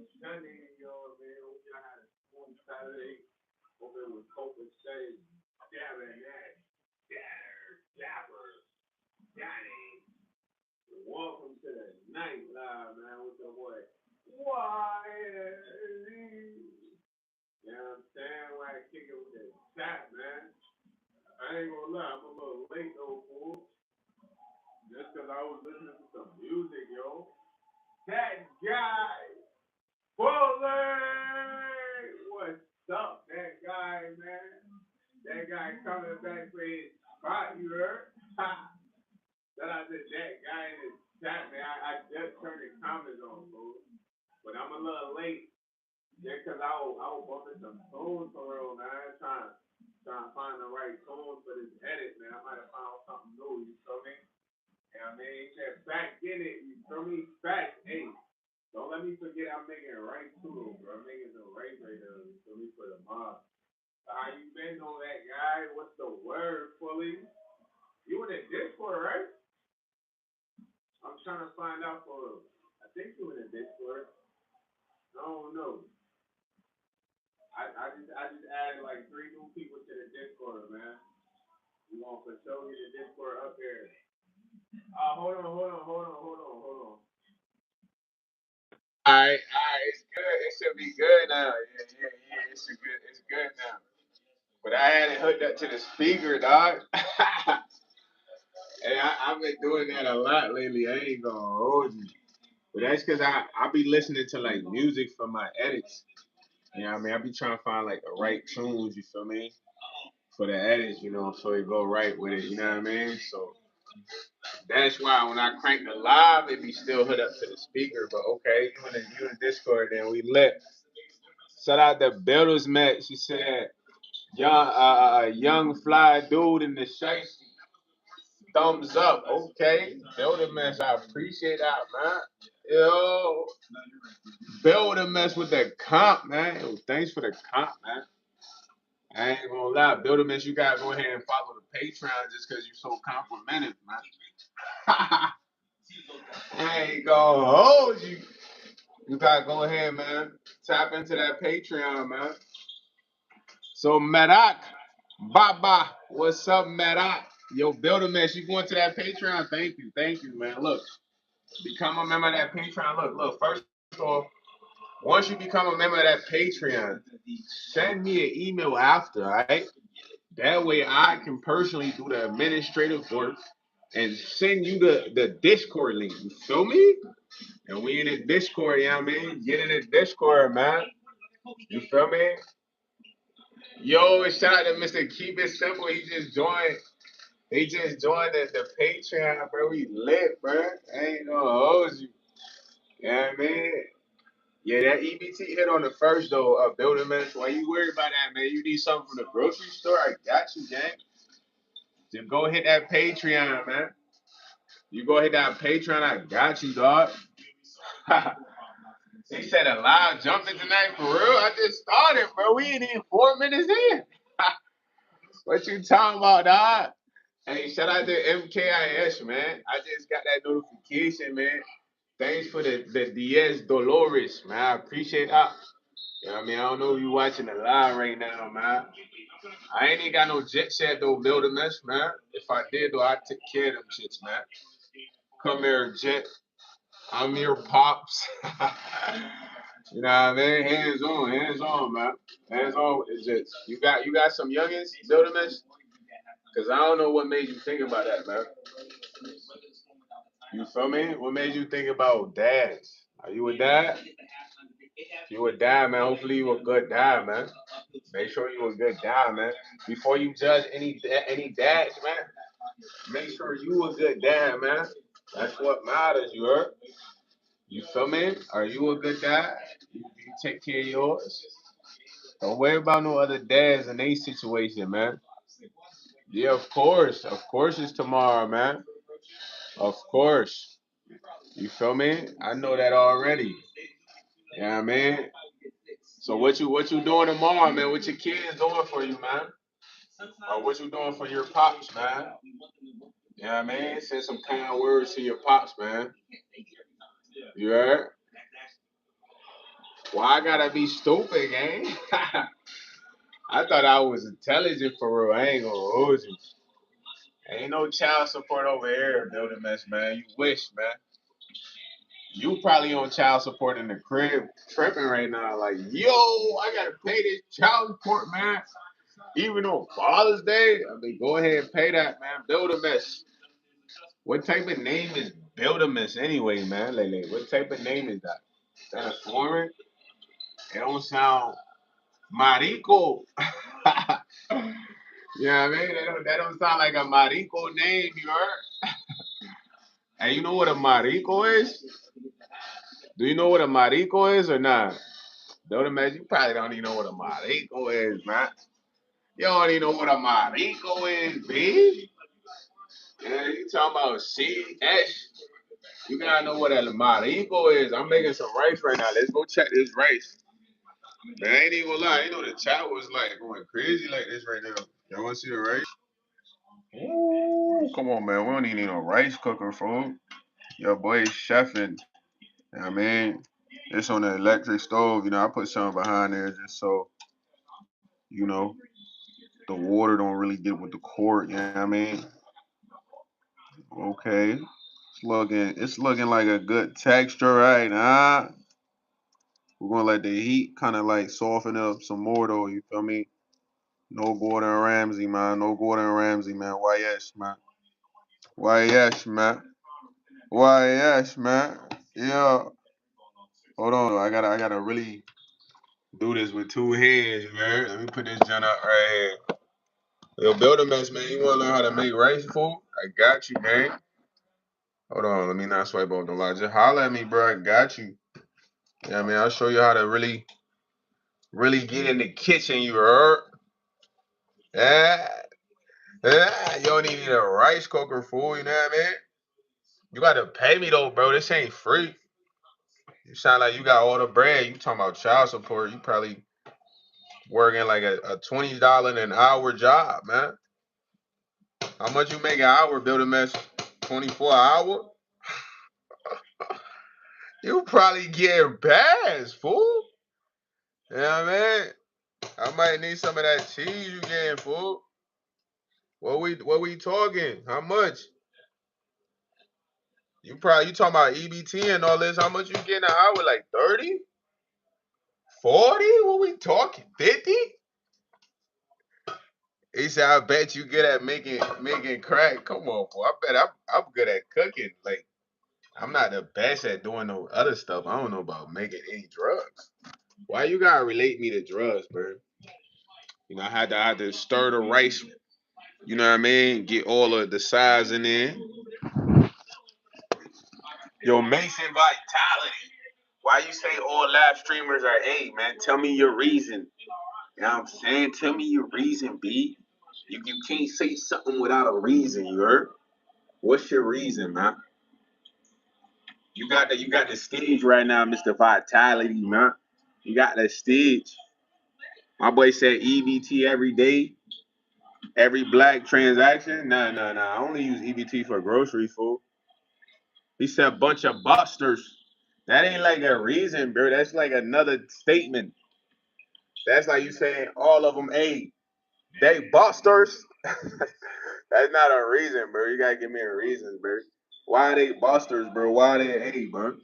Sunday, yo, man. Hope y'all had a smooth Saturday. Hope it was open steady. Dabbing that. Dapper. Johnny. Welcome to the night live, man, with the boy. YsEats. You know what I'm saying? Why I kick it with that tap, man. I ain't gonna lie, I'm a little late though, fool. Just 'cause I was listening to some music, yo. That guy. Bullet! What's up, that guy, man? That guy coming back for his spot, you heard? Ha! Shout out to that guy in his chat, man. I just turned the comments on, bro. But I'm a little late. Yeah, 'cause I was bumping some tunes for real, man. Trying to find the right tunes for this edit, man. I might have found something new, you feel me? You know what I mean? He said, back in it, you feel me? Back, hey. Don't let me forget I'm making it right too, bro. I'm making the right there for me for the mob. How you been on that guy? What's the word, fully? You in the Discord, right? I'm trying to find out for. I think you in the Discord. I don't know. I just added like 3 new people to the Discord, man. We want for sure get the Discord up there. Hold on. Alright, it's good. It should be good now. Yeah. It's good now. But I had it hooked up to the speaker, dog. Hey, I've been doing that a lot lately. I ain't gonna hold you. But that's because I be listening to like music for my edits. You know what I mean? I be trying to find like the right tunes, you feel me? For the edits, so it go right with it, you know what I mean? So that's why when I crank the live, it be still hooked up to the speaker. But okay, you in the Discord, then we lit. Shout out to Builders Matt. She said, young fly dude in the shirt. Thumbs up. Okay. Builder mess. I appreciate that, man. Yo, builder mess with that comp, man. Yo, thanks for the comp, man. I ain't gonna lie. Builder mess, you gotta go ahead and follow the Patreon just because you so complimented, man. I ain't gonna hold you. You gotta go ahead, man. Tap into that Patreon, man. So Medak, Baba, what's up, Medak? Yo, Builder mess, you going to that Patreon? Thank you, man. Look. Become a member of that Patreon. Look, first off, once you become a member of that Patreon, send me an email after, all right? That way I can personally do the administrative work and send you the Discord link. You feel me? And we in the Discord, you know what I mean? Get in the Discord, man. You feel me? Yo, shout out to Mr. Keep It Simple. He just joined. The Patreon, bro. We lit, bro. I ain't gonna hold you. You know what I mean? Yeah, that EBT hit on the first though, building minutes. Why you worried about that, man? You need something from the grocery store? I got you, gang. Just go hit that Patreon, man. You go hit that Patreon, I got you, dog. He said a live jumping tonight for real. I just started, bro. We ain't even 4 minutes in. What you talking about, dog? Hey, shout out to MKIS, man. I just got that notification, man. Thanks for the DS Dolores, man. I appreciate that. You know what I mean? I don't know if you watching the live right now, man. I ain't even got no jet set though, building mess, man. If I did though, I'd take care of them shits, man. Come here, jet. I'm your pops. You know what I mean? Hands on, man. Hands on. It's just you got some youngins, building mess? Cause I don't know what made you think about that, man. You feel me? What made you think about dads? Are you a dad? You a dad, man. Hopefully you a good dad, man. Make sure you a good dad, man. Before you judge any dads, man, make sure you a good dad, man. That's what matters, you heard? You feel me? Are you a good dad? You take care of yours. Don't worry about no other dads in their situation, man. Yeah, of course. Of course it's tomorrow, man. Of course. You feel me? I know that already. Yeah, man. So what you doing tomorrow, man? What your kids doing for you, man? Or what you doing for your pops, man? Yeah, man. Send some kind words to your pops, man. You heard? Why I gotta be stupid, gang? I thought I was intelligent for real. I ain't gonna hold you. Ain't no child support over here, building mess, man. You wish, man. You probably on child support in the crib, tripping right now. Like, yo, I gotta pay this child support, man. Even on Father's Day, I mean, go ahead and pay that, man. Build a mess. What type of name is Build a Mess anyway, man? Like, what type of name is that? Is that a foreign? It don't sound marico. Yeah, I mean, that don't sound like a marico name, you heard? And you know what a marico is? Do you know what a marico is or not? Don't imagine you probably don't even know what a marico is, man. You don't even know what a marico is, B. Yeah, you talking about CH. You gotta know what a marico is. I'm making some rice right now. Let's go check this rice. Man, I ain't even gonna lie. You know the chat was like going crazy like this right now. Y'all wanna see the rice? Ooh, come on, man. We don't even need no rice cooker, fool. Your boy is chefing. You know what I mean? It's on the electric stove. I put something behind there just so, you know, the water don't really get with the cord. You know what I mean? Okay. It's looking like a good texture right now. We're gonna let the heat kind of like soften up some more though, you feel me? No Gordon Ramsay, man. No Gordon Ramsay, man. Why yes, man? Why yes, man? Why yes, man? Yeah. Hold on, I gotta really do this with two hands, man. Let me put this junk up right here. Yo, build a mess, man. You wanna learn how to make rice food? I got you, man. Hold on, let me not swipe off the line. Just holler at me, bro. I got you. Yeah, I mean, I'll show you how to really get in the kitchen, you heard? Yeah. Yeah. You don't even need a rice cooker, fool, you know what I mean? You gotta pay me though, bro. This ain't free. You sound like you got all the bread. You talking about child support. You probably working like a $20 an hour job, man. How much you make an hour, build a mess? 24 an hour? You probably getting bags, fool. You know what I mean? I might need some of that cheese you getting, fool. What we talking? How much? You talking about EBT and all this? How much you getting an hour? Like 30? 40? What we talking? 50? He said, I bet you good at making crack. Come on, boy. I bet I'm good at cooking. Like, I'm not the best at doing no other stuff. I don't know about making any drugs. Why you gotta relate me to drugs, bro? I had to stir the rice. You know what I mean? Get all of the size in there. Yo, Mason Vitality. Why you say all live streamers are A, man? Tell me your reason. You know what I'm saying? Tell me your reason, B. You can't say something without a reason, you heard? What's your reason, man? You got the stage right now, Mr. Vitality, man. You got the stage. My boy said EBT every day, every black transaction. Nah. I only use EBT for groceries, fool. He said bunch of busters. That ain't like a reason, bro. That's like another statement. That's like you saying all of them A. They busters. That's not a reason, bro. You gotta give me a reason, bro. Why are they busters, bro? Why are they A, bro? Let's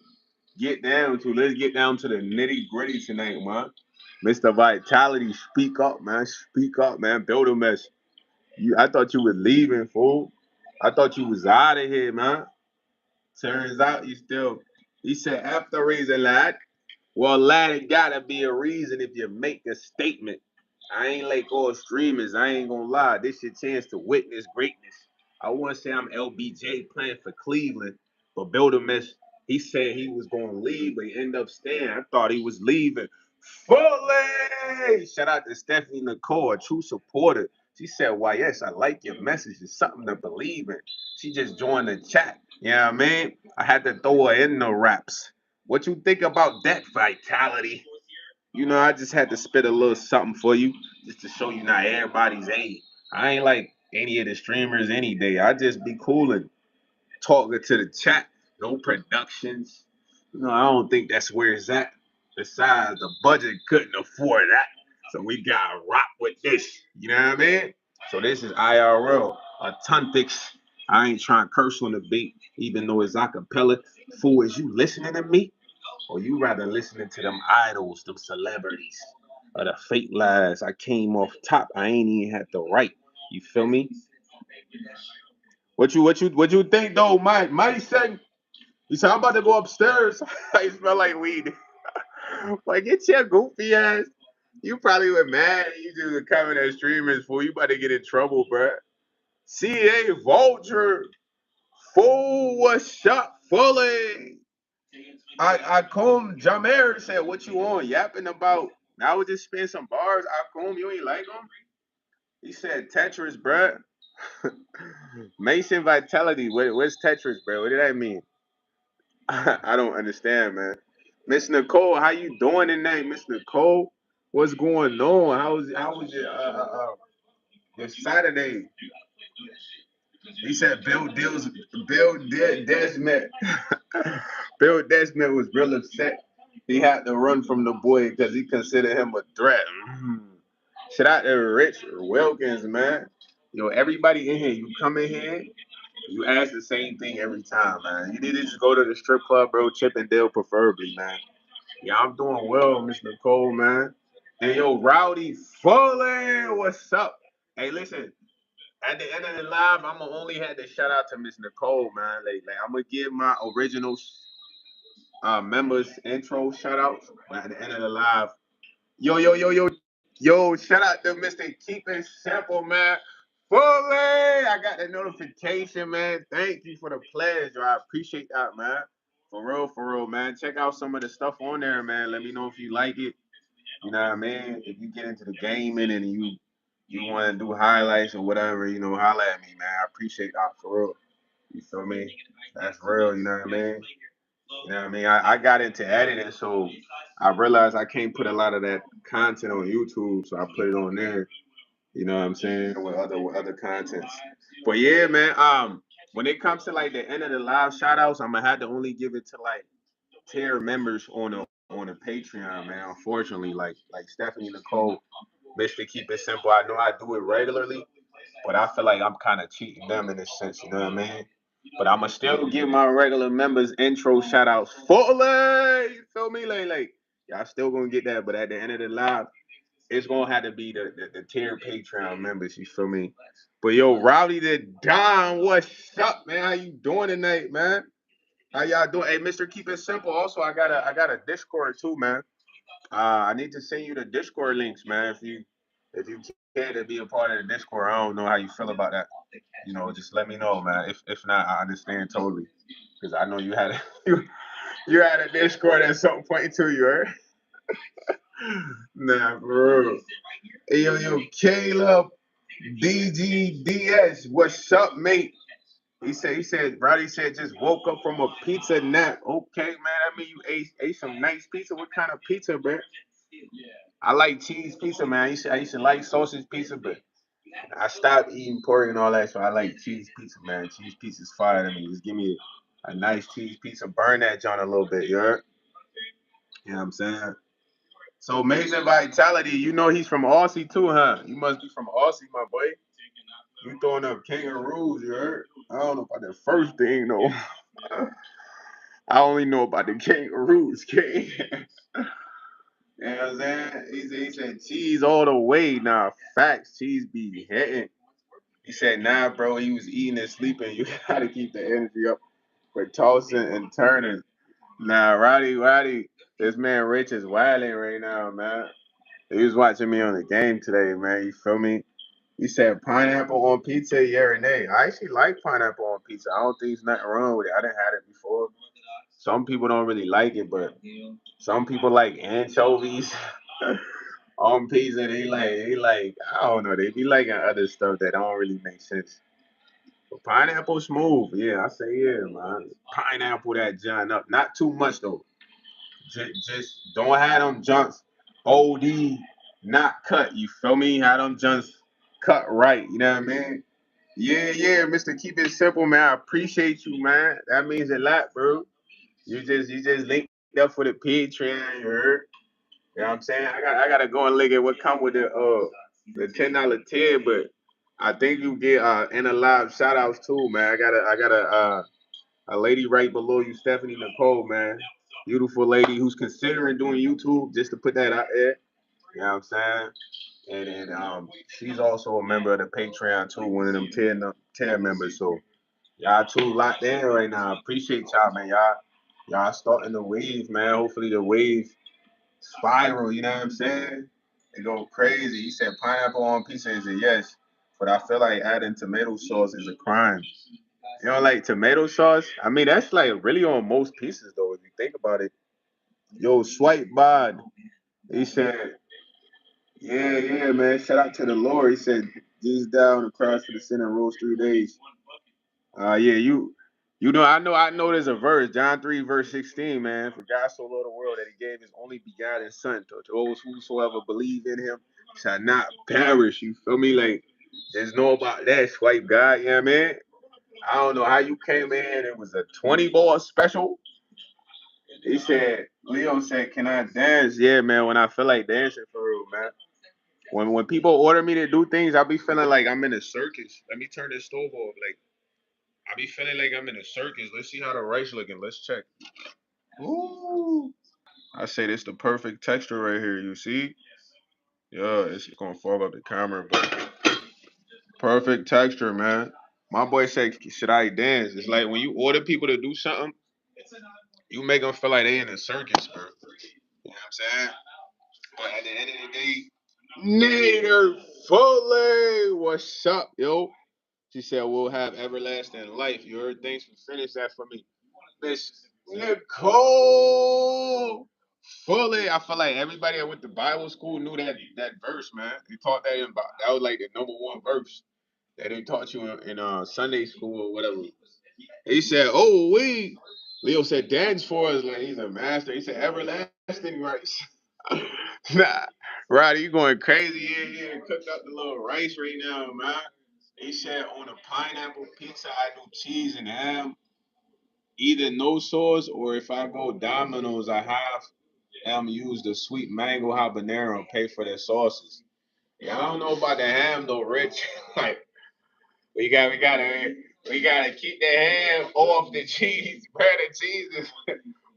get down to the nitty gritty tonight, man. Mr. Vitality, speak up, man. Speak up, man. Build a mess. I thought you was leaving, fool. I thought you was out of here, man. Turns out you still. He said after reason, lad. Well, lad, it gotta be a reason if you make a statement. I ain't like all streamers. I ain't gonna lie. This your chance to witness greatness. I want to say I'm LBJ playing for Cleveland, but Build a Mess, he said he was gonna leave, but he ended up staying. I thought he was leaving. Fully! Shout out to Stephanie Nicole, a true supporter. She said, why, yes, I like your message. It's something to believe in. She just joined the chat. You know what I mean? I had to throw her in the raps. What you think about that, Vitality? I just had to spit a little something for you just to show you not everybody's A. I ain't like any of the streamers any day. I just be cool and talking to the chat. No productions. I don't think that's where it's at. Besides, the budget couldn't afford that. So we gotta rock with this. You know what I mean? So this is IRL, authentics. I ain't trying to curse on the beat, even though it's acapella. Fool, is you listening to me? Or you rather listening to them idols, them celebrities, or the fake lies? I came off top. I ain't even had the right. You feel me? What you think though, Mike? Mike said he said I'm about to go upstairs. I smell like weed. Like get your goofy ass. You probably were mad. You just were coming as streamers fool. You about to get in trouble, bruh. CA Vulture. Fool was shot fully. I come Jamer said, "What you on? Yapping about?" I would just spin some bars. I come, you ain't like them? He said Tetris, bruh. Mason Vitality. Where's Tetris, bro? What did that mean? I don't understand, man. Miss Nicole, how you doing tonight, Miss Nicole? What's going on? How was your Saturday? He said Desmond. Bill Desmond was real upset. He had to run from the boy because he considered him a threat. Shout out to Rich Wilkins, man. Yo, everybody in here, you come in here, you ask the same thing every time, man. You need to just go to the strip club, bro. Chippendale, preferably, man. Yeah, I'm doing well, Miss Nicole, man. And yo, Rowdy Foley, what's up? Hey, listen. At the end of the live, I'm gonna only have to shout out to Miss Nicole, man. Like I'm gonna give my original members intro shout outs, but at the end of the live, yo, shout out to Mr. Keeping Simple, man. Fully, I got the notification, man. Thank you for the pledge, I appreciate that, man. For real, man. Check out some of the stuff on there, man. Let me know if you like it. You know what I mean? If you get into the gaming and you want to do highlights or whatever, holla at me, man. I appreciate that for real. You feel me? That's real. You know what I mean? You know what I mean? I got into editing, so I realized I can't put a lot of that content on YouTube, so I put it on there. You know what I'm saying? With other contents. But yeah, man. When it comes to like the end of the live shout outs, I'm gonna have to only give it to like tier members on a Patreon, man. Unfortunately, like Stephanie Nicole, Mr. Keep It Simple. I know I do it regularly, but I feel like I'm kind of cheating them in a sense. You know what I mean? But I'ma still give my regular members intro shout outs fully. You feel me? Like y'all still gonna get that, but at the end of the live, it's gonna have to be the tier Patreon members. You feel me? But yo, Rowdy the Don, what's up, man? How you doing tonight, man? How y'all doing? Hey, Mr. Keep It Simple. Also, I got a Discord too, man. I need to send you the Discord links, man. If you care to be a part of the Discord, I don't know how you feel about that. Just let me know, man. If not, I understand totally. Because I know you had you had a Discord at some point too, you heard? Nah, bro. Hey, yo, Caleb DGDS, what's up, mate? He said, Brody said, just woke up from a pizza nap. Okay, man. I mean, you ate some nice pizza. What kind of pizza, bro? I like cheese pizza, man. I used to like sausage pizza, but I stopped eating pork and all that, so I like cheese pizza, man. Cheese pizza's fire to me. Just give me a nice cheese pizza. Burn that joint a little bit, you heard? You know what I'm saying? So Amazing Vitality, he's from Aussie too, huh? You must be from Aussie, my boy. You throwing up kangaroos, you heard? I don't know about that first thing, though. I only know about the kangaroos, king. You know what I'm saying? He said cheese all the way. Nah, facts. Cheese be hitting. He said, nah, bro, he was eating and sleeping. You gotta keep the energy up for tossing and turning. Nah, Roddy, this man Rich is wilding right now, man. He was watching me on the game today, man. You feel me? He said pineapple on pizza, yeah or nay. I actually like pineapple on pizza. I don't think there's nothing wrong with it. I didn't have it before. Some people don't really like it, but some people like anchovies on pizza. They like I don't know. They be liking other stuff that don't really make sense. But pineapple smooth, yeah. I say yeah, man. Pineapple that John up, not too much though. Just don't have them junks OD not cut. You feel me? Have them junks cut right. You know what I mean? Yeah, Mister Keep It Simple, man. I appreciate you, man. That means a lot, bro. You just link up for the Patreon, you heard? You know what I'm saying? I gotta go and look at what come with the $10 tier, but I think you get in a live shout outs too, man. I got a lady right below you, Stephanie Nicole, man. Beautiful lady who's considering doing YouTube, just to put that out there. You know what I'm saying? And she's also a member of the Patreon too, one of them 10 members. So y'all two locked in right now. Appreciate y'all, man. Y'all starting the wave, man. Hopefully the wave spiral, you know what I'm saying? It go crazy. He said pineapple on pizza is a yes, but I feel like adding tomato sauce is a crime. You don't like tomato sauce? I mean, that's like really on most pizzas though, if you think about it. Yo, Swipe Bod. He said, yeah, man. Shout out to the Lord. He said, Jesus died on the cross for the sin and rose 3 days. Yeah, I know there's a verse, John 3, verse 16, man. For God so loved the world that he gave his only begotten son to those whosoever believe in him shall not perish. You feel me? Like, there's no about that, Swipe God, you know what I mean? I don't know how you came in. It was a 20 ball special. He said, Leo said, can I dance? Yeah, man, when I feel like dancing for real, man. When people order me to do things, I be feeling like I'm in a circus. Let me turn this stove off. Like, I be feeling like I'm in a circus. Let's see how the rice looking. Let's check. Ooh. I say this the perfect texture right here. You see? Yeah, it's gonna fog up the camera, but perfect texture, man. My boy said, should I dance? It's like when you order people to do something, you make them feel like they in a circus, bro. You know what I'm saying? But at the end of the day, Nader Foley, what's up, yo? She said, we'll have everlasting life. You heard? Thanks for finishing that for me. Miss Nicole Fully. I feel like everybody that went to Bible school knew that verse, man. They taught that that was like the #1 verse that they taught you in Sunday school or whatever. He said, "Oh, we." Leo said, "Dance for us like he's a master." He said, "Everlasting rice." Nah, Roddy, you going crazy in here and cooked up the little rice right now, man. He said, "On a pineapple pizza, I do cheese and ham." Either no sauce or if I go Domino's, I have them use the sweet mango habanero and pay for their sauces. Yeah, I don't know about the ham though, Rich. Like we gotta keep the ham off the cheese. Bro, the cheese is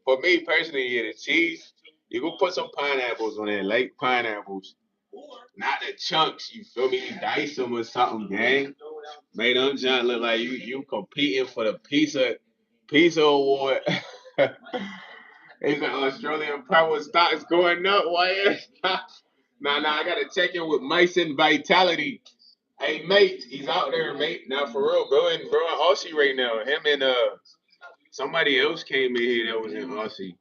for me personally, yeah, the cheese. You can put some pineapples on there, like pineapples. Not the chunks, you feel me? You dice them or something, gang. Made them junk look like you competing for the pizza award. He's an Australian power stocks going up. Why is nah, I gotta check in with Mason Vitality. Hey mate, he's out there, mate. Now for real, bro in Aussie right now. Him and somebody else came in here that was in Aussie.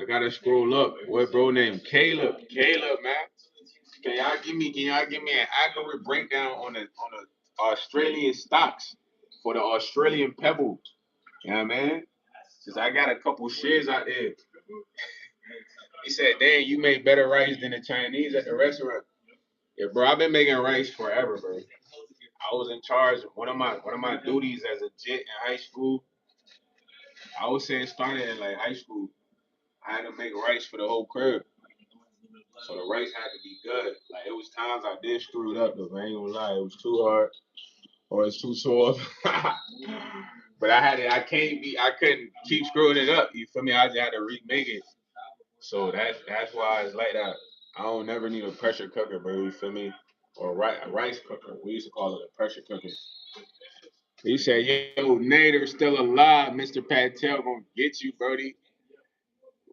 I gotta scroll up. What bro named Caleb? Caleb, man. Can y'all give me an accurate breakdown on the Australian stocks for the Australian Pebble? You know what I mean? Cause I got a couple shares out there. He said, "Dang, you make better rice than the Chinese at the restaurant." Yeah, bro, I've been making rice forever, bro. I was in charge. One of my duties as a jit in high school. I would say it started in like high school. I had to make rice for the whole crib, so the rice had to be good. Like it was times I did screw it up, but I ain't gonna lie, it was too hard or it's too soft. But I couldn't keep screwing it up. You feel me? I just had to remake it. So that's why it's like that. I don't never need a pressure cooker, bro. You feel me? Or a rice cooker. We used to call it a pressure cooker. He said, "Yo, Nader still alive. Mr. Patel gonna get you, Brody."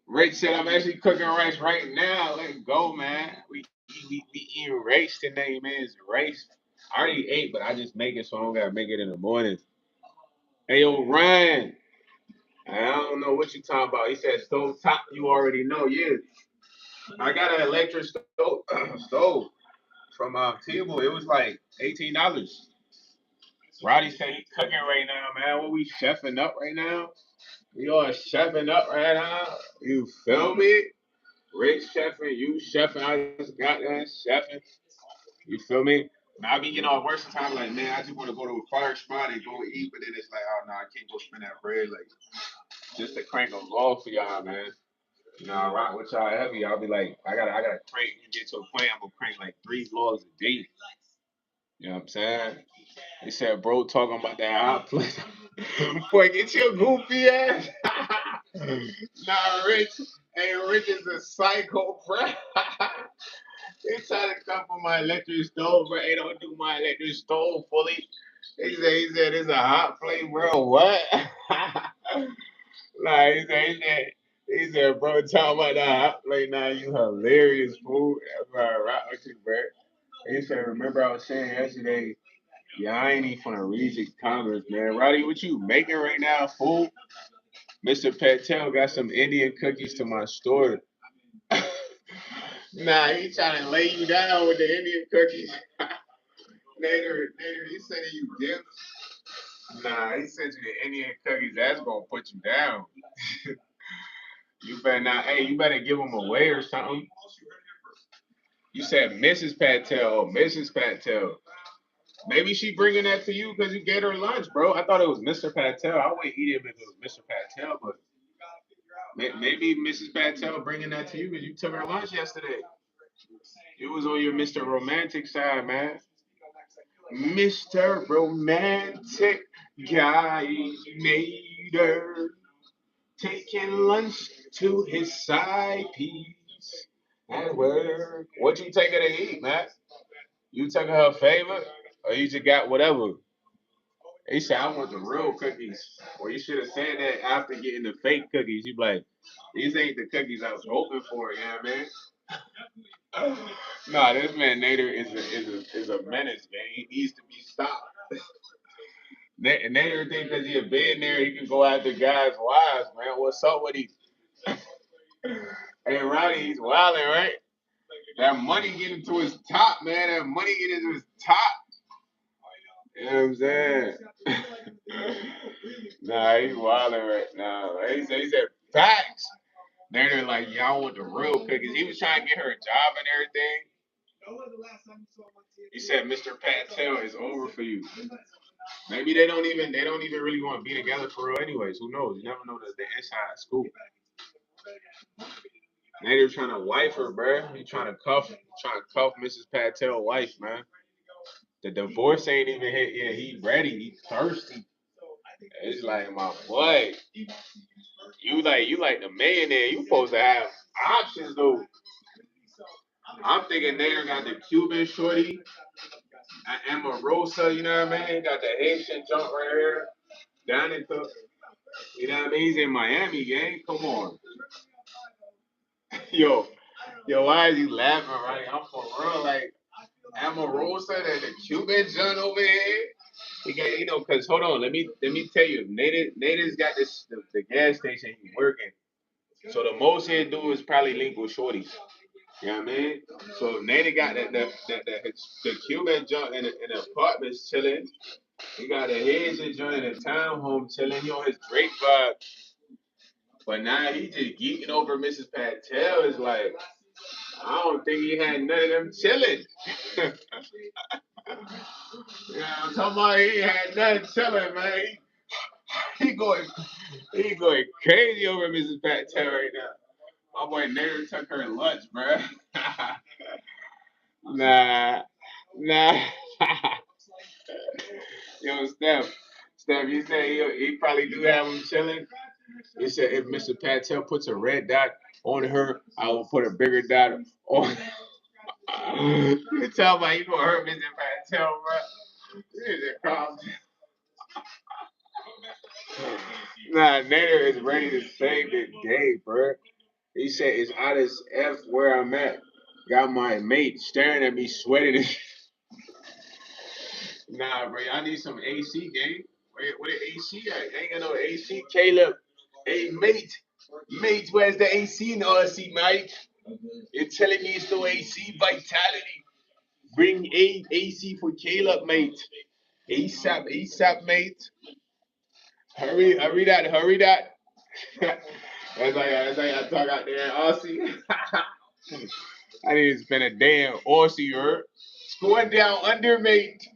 Rich said, "I'm actually cooking rice right now. Let's go, man. We eating rice today, man. It's rice. I already ate, but I just make it so I don't gotta make it in the morning." Hey, yo, Ryan. I don't know what you talking about. He said stove top. You already know. Yeah, I got an electric stove from T-Mobile. It was like $18. Roddy said he cooking right now, man. What we chefing up right now? We all chefing up right now. You feel me? Rick chefing, you chefing. I just got that chefing. You feel me? Now I be getting all worse sometimes. Like, man, I just want to go to a fire spot and go eat, but then it's like, oh no, I can't go spend that bread. Like, just to crank them off for y'all, man. You know, I rock with y'all heavy. I'll be like, I gotta crank. You get to a point, I'm gonna crank like 3 vlogs a day. You know what I'm saying? They said, bro, talking about that hot plate. Boy, get your goofy ass. Nah, Rich. Hey, Rich is a psycho, bro. They try to come for my electric stove, bro. They don't do my electric stove fully. He said it's a hot plate, bro. What? Nah, he said, bro, talking about that hot plate now. You hilarious, fool. That's why I rock with you, bro. He said, remember I was saying yesterday, yeah, I ain't even finna read your comments, man. Roddy, what you making right now, fool? Mr. Patel got some Indian cookies to my store. Nah, he trying to lay you down with the Indian cookies. Nader, he sending you gifts. Nah, he sent you the Indian cookies. That's gonna put you down. You better not. Hey, you better give them away or something. You said Mrs. Patel. Oh, Mrs. Patel. Maybe she bringing that to you because you gave her lunch, bro. I thought it was Mr. Patel. I wouldn't eat it if it was Mr. Patel, but maybe Mrs. Patel bringing that to you because you took her lunch yesterday. It was on your Mr. Romantic side, man. Mr. Romantic Guy Nader taking lunch to his side piece at work. What you take her to eat, man? You took her a favor, or you just got whatever? He said, I want the real cookies. Well, you should have said that after getting the fake cookies. You be like, these ain't the cookies I was hoping for, you know what I mean? Nah, this man Nader is a menace, man. He needs to be stopped. Nader think because he a billionaire, he can go after guys' wives, man. What's up with he? Hey, Roddy, he's wilding, right? That money getting to his top, man. That money getting to his top. You know what I'm saying? Nah, he's wilding right now. He said facts. They're like, y'all want the real cookies. He was trying to get her a job and everything. He said, Mr. Patel is over for you. Maybe they don't even really want to be together for real anyways. Who knows? You never know the inside scoop. Now they're trying to wife her, bruh. He trying to cuff Mrs. Patel wife, man. The divorce ain't even hit yet. He ready. He thirsty. It's like my boy. You like the millionaire. You supposed to have options though. I'm thinking Nader got the Cuban shorty, Amarosa, you know what I mean? Got the Haitian junk right here. Down into, you know what I mean? He's in Miami, gang. Come on. Yo, why is he laughing, right? I'm for real. Like, Amarosa, the Cuban junk over here. He got, cause hold on, let me tell you, Nader's got the gas station he's working. So the most he'll do is probably link with shorties. You know what I mean? So Nader got the Cuban junk in the apartments chilling. He got a Haitian joint in a townhome chilling. He on his Drake vibe. But now he just geeking over Mrs. Patel. Is like, I don't think he had none of them chilling. Yeah, I'm talking about he had nothing chilling, man. He going he going crazy over Mrs. Patel right now. My boy Nader took her lunch, bruh. Nah, nah. Yo, Steph, you said he probably do have him chilling. He said if Mr. Patel puts a red dot on her, I will put a bigger dot on. You tell me you gonna hurt Mr. Patel, bro. This is a calm. Nah, Nader is ready to save the day, bro. He said it's hot as F where I'm at. Got my mate staring at me sweating. Nah, bro, I need some AC, gang. Where the AC at? Ain't got no AC. Caleb, hey, mate, where's the AC in RC, mate? You're telling me it's no AC vitality. Bring AC for Caleb, mate. ASAP, mate. Hurry that. That's like I talk out there in Aussie. I need to spend a day in Aussie, you heard? It's going down under, mate.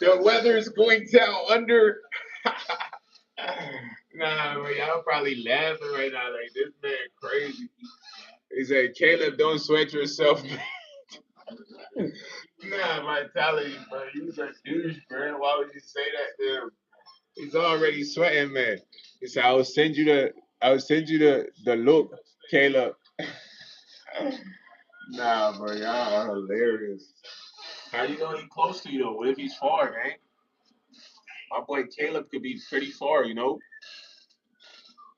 The weather is going down under. Nah, bro, y'all probably laughing right now like this man crazy. He said, Caleb, don't sweat yourself. Nah, Vitality, bro. You's a douche, bro. Why would you say that to him? He's already sweating, man. He said, I will send you the look, Caleb. Nah, bro, y'all are hilarious. How you know he's close to you though? What if he's far, man? My boy Caleb could be pretty far, you know?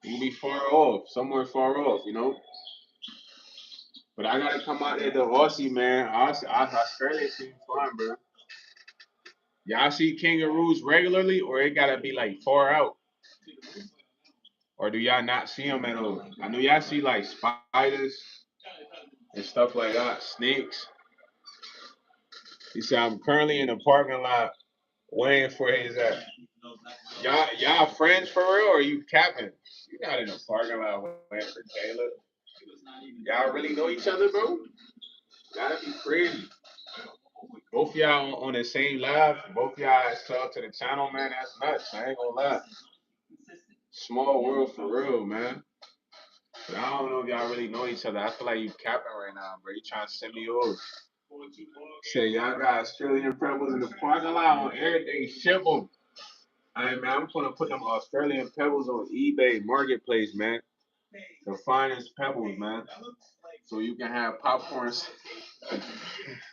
He could be far off, somewhere far off, you know? But I gotta come out there to Aussie, man. Australia seems fun, bro. Y'all see kangaroos regularly, or it gotta be like far out? Or do y'all not see them at all? I know y'all see like spiders and stuff like that, snakes. He said, I'm currently in the parking lot waiting for his y'all friends for real, or you capping? You not in the parking lot waiting for Caleb. Y'all really know each other, bro? That'd be crazy. Both y'all on the same live. Both y'all sub to the channel, man. That's nuts. I ain't gonna lie. Small world for real, man. But I don't know if y'all really know each other. I feel like you capping right now, bro. You trying to send me off. Say y'all got Australian pebbles in the parking lot on everything. Ship them. Hey man, I'm gonna put them Australian pebbles on eBay Marketplace, man. The finest pebbles, man. So you can have popcorn. So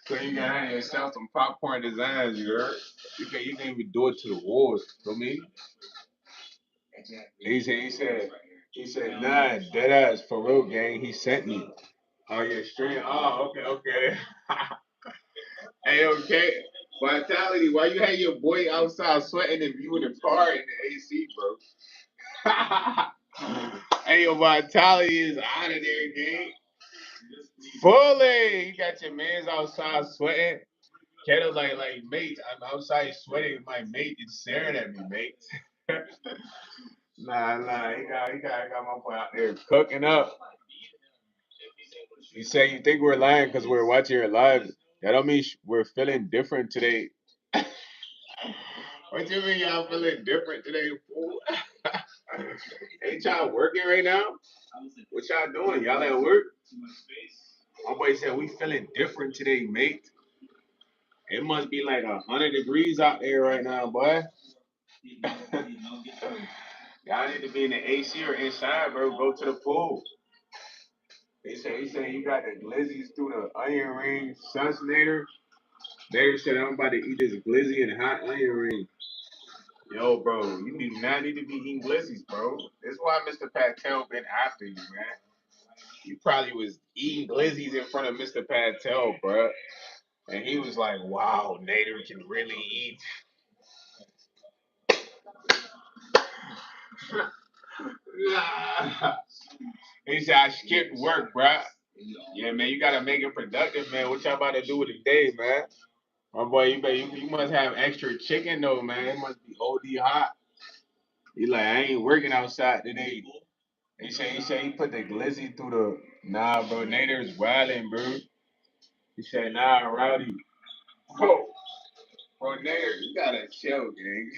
you can have yourself some popcorn designs, you heard? You can even do it to the walls. For me, he said, nah, dead ass for real, gang. He sent me. Oh yeah, straight. Oh, okay. Hey, okay. Vitality, why you had your boy outside sweating and you in the car in the AC, bro? Hey, your Vitality is out of there, gang. Fully, you got your mans outside sweating. Kato's like, mate, I'm outside sweating. My mate is staring at me, mate. Nah, he got my boy out there cooking up. You say you think we're lying because we're watching your live. That don't mean we're feeling different today. What you mean y'all feeling different today, fool? Ain't y'all working right now? What y'all doing? Y'all at work? My boy said we feeling different today, mate. It must be like 100 degrees out there right now, boy. Y'all need to be in the AC or inside, bro. Go to the pool. He said you got the glizzies through the onion ring, sus Nader. Nader said I'm about to eat this glizzy and hot onion ring. Yo, bro, you do not need to be eating glizzies, bro. That's why Mr. Patel been after you, man. You probably was eating glizzies in front of Mr. Patel, bro. And he was like, wow, Nader can really eat. He said, I skipped work, bro. Yeah, man, you gotta make it productive, man. What y'all about to do with the day, man? My boy, you must have extra chicken though, man. It must be OD hot. He like, I ain't working outside today. He said he put the glizzy through the nah, bro. Nader's wildin', bro. He said, nah, Rowdy. Bro, Nader, you gotta chill, gang.